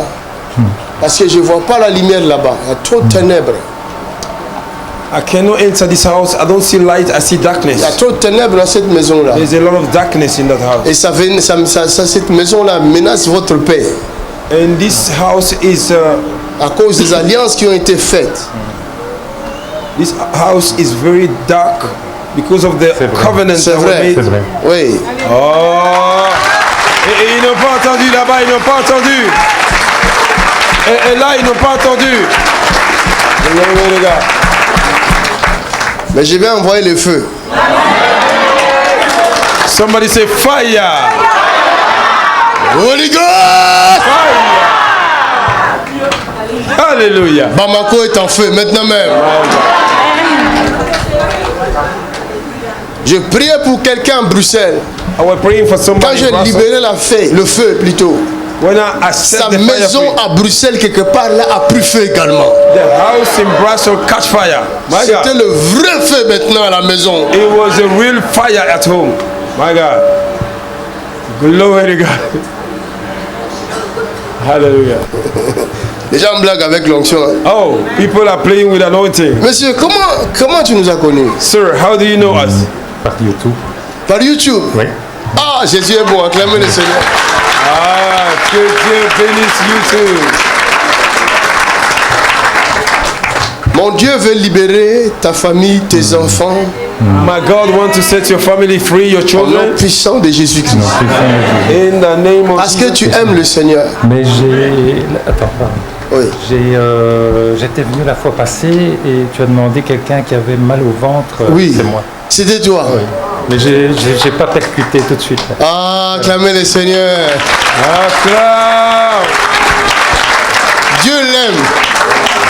Parce que je ne vois pas la lumière là-bas. Il y a trop de ténèbres. I cannot enter this house. I don't see light. I see Il y a darkness. trop de ténèbres dans cette maison-là. There's a lot of darkness in that house. Et cette maison-là menace votre paix. And this house is À cause des alliances qui ont été faites. this house is very dark because of the C'est vrai. covenants C'est that were vrai. C'est made. vrai. Oui. Oh! Et ils n'ont pas entendu là-bas, ils n'ont pas entendu. Et là, ils n'ont pas entendu. Les gars. Mais je vais envoyer le feu. Somebody say fire. Holy Ghost! Alléluia. Bamako est en feu maintenant même. Je priais pour quelqu'un à Bruxelles. I was praying for Quand somebody. j'ai in Brussels. libéré le feu plutôt, When I set sa the fire maison free, à Bruxelles quelque part là a pris feu également. the house in Brussels catch fire. My God. C'était le vrai feu maintenant à la maison. It was a real fire at home. My God. Glory to God. Hallelujah. Les gens blaguent avec l'onction. Hein. Oh, people are playing with anointing. Monsieur, comment tu nous as connus? Sir, how do you know us? Par YouTube. Par YouTube? Oui. Ah, Jésus est bon, acclamez le Seigneur. Ah, que Dieu bénisse YouTube. Mon Dieu veut libérer ta famille, tes enfants My God wants to set your family free, your Au nom children. puissant de Jésus-Christ. In the name of Parce que Jesus. tu aimes le Seigneur. Mais j'ai... Attends, pardon. Oui. J'étais venu la fois passée et tu as demandé quelqu'un qui avait mal au ventre. Oui. C'est moi. C'était toi. Oui. Mais j'ai pas percuté tout de suite. Ah, acclamez le Seigneur. Acclame. Dieu l'aime.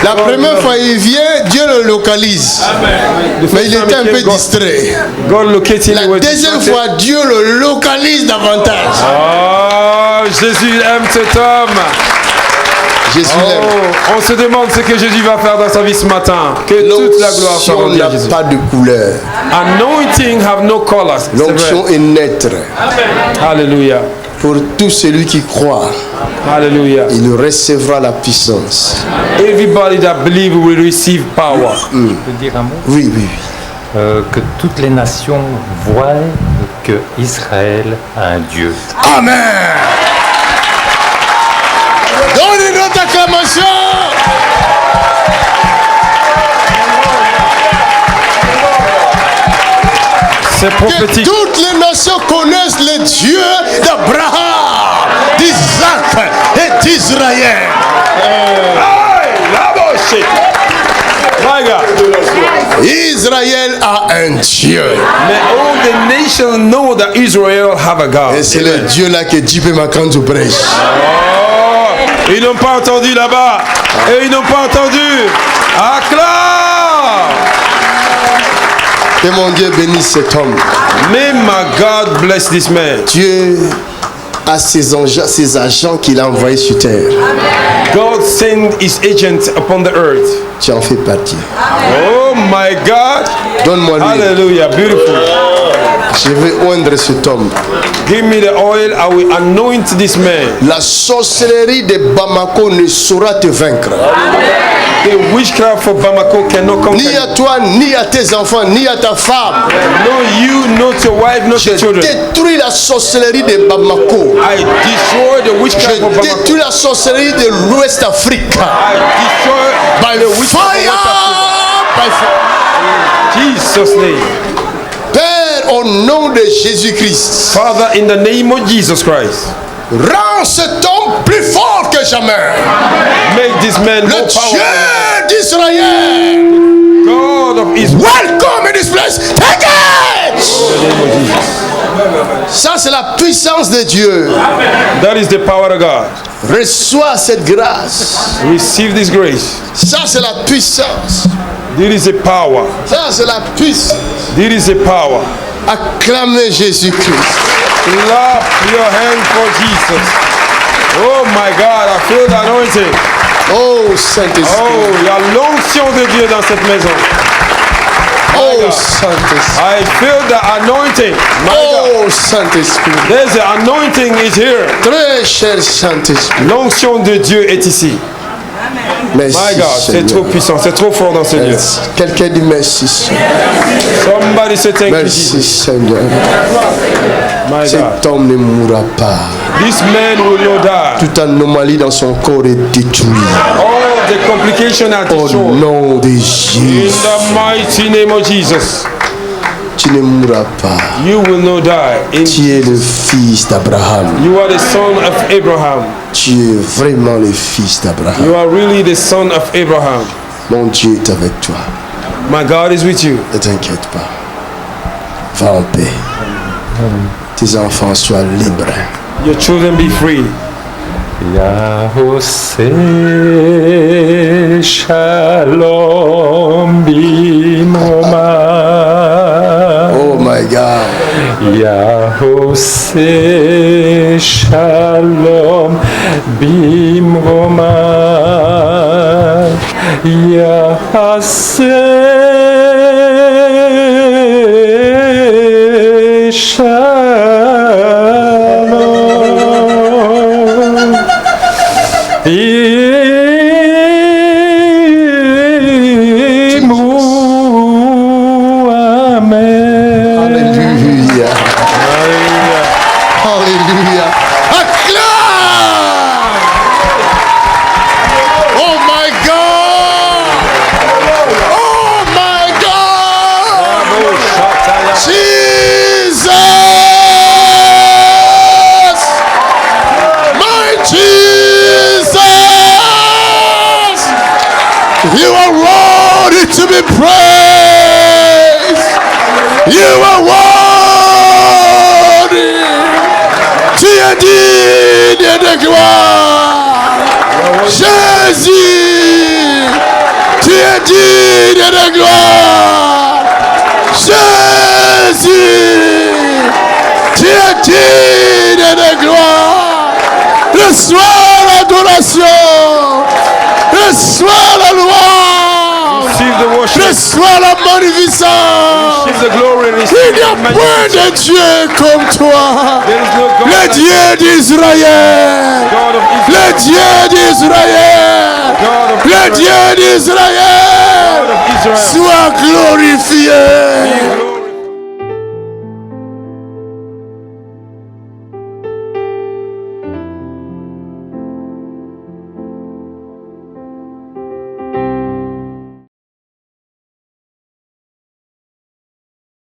La première fois il vient, Dieu le localise. Mais il était un peu distrait. God located La you. deuxième fois, Dieu le localise davantage. Oh, Jésus aime cet homme. Jésus l'aime. Oh, on se demande ce que Jésus va faire dans sa vie ce matin. Que toute la gloire soit L'onction rendue à n'a Jésus. pas de couleur. Anointing have no colors. C'est vrai. L'onction est neutre. Hallelujah. Pour tout celui qui croit, Hallelujah. il recevra la puissance. Everybody that believe will receive power. Je peux dire un mot? Oui, oui, oui. Que toutes les nations voient que Israël a un Dieu. Amen. Donnez notre acclamation. C'est Que prophétique. toutes les nations connaissent le Dieu d'Abraham, d'Isaac et d'Israël. Hey, la boche. My God. Israël a un Dieu. May all the nations know that Israel have a God. Et c'est le Dieu là que Dieu peut m'accendre prêche. Oh, ils n'ont pas entendu là-bas. Et ils n'ont pas entendu. Acclame. Que mon Dieu bénisse cet homme. May my God bless this man. Dieu a ses agents qu'il a envoyés sur terre. God send his agents upon the earth. Tu en fais partie. Oh my God. Donne-moi lui. Hallelujah. Beautiful. Je vais oindre cet homme. Give me the oil. I will anoint this man. La sorcellerie de Bamako ne saura te vaincre. The witchcraft for Bamako cannot conquer Ni you. à toi, ni à tes enfants, ni à ta femme. No you, not your wife, not Je your children. détruis la sorcellerie de Bamako. I destroy the witchcraft for Je Bamako. détruis la sorcellerie de l'Ouest Afrique. I destroy By the witchcraft fire! for By fire! Jesus' name. Père, au nom de Jésus-Christ, Father, in the name of Jesus Christ, rends cet homme plus fort que jamais. make this man Le more Dieu powerful. d'Israël. God of Israel. Welcome in this place. Take it. In the name of Jesus. Ça, c'est la puissance de Dieu. That is the power of God. Reçois cette grâce. Receive this grace. Ça, c'est la puissance. This is the power. Ça, c'est la puissance. This is the power. Acclamez Jésus-Christ. Clap your hand for Jesus. Oh my God, I feel the anointing. Oh, Saint-Esprit. Oh, il y a l'onction de Dieu dans cette maison. Oh, God. Saint-Esprit. I feel the anointing. My God. Oh, Saint-Esprit. There's the anointing is here. Très cher Saint-Esprit. L'onction de Dieu est ici. Merci, My God, c'est Seigneur. trop puissant, c'est trop fort dans ce lieu. Merci. Quelqu'un dit merci, Seigneur. Somebody say thank you, Merci, Jesus. Seigneur. My God. Cet homme ne mourra pas. This man will not die. Toute anomalie dans son corps est détruite. All the complications are Au destroyed. nom de In Jésus, the mighty name of Jesus, tu ne mourras pas. you will not die. Tu es le fils d'Abraham. You are the son of Abraham. Tu es vraiment le fils d'Abraham. You are really the son of Abraham. Mon Dieu est avec toi. My God is with you. Ne t'inquiète pas. Va en paix. Tes enfants soient libres. Your children be free. Yahosé Shalom Bimoma. Oh my God. Yahosé Shalom Bimoma. Yahosé Shalom. Amen. Alléluia. Alléluia. Acclame. Oh my God. Oh my You are worthy to be praised. You are worthy. Tu es digne de gloire. Jésus, tu es digne de gloire. Jésus, tu es digne de gloire. Reçois l'adoration. Reçois la louange. Receive the worship. Reçois la magnificence. Receive the glory. Il Receive n'y a the point majesty. de Dieu comme toi. There is no God Le like Dieu d'Israël. God of Le Israel. Dieu d'Israël. God of Le Israel. Dieu d'Israël. God of Israel. Sois glorifié. Be glorified.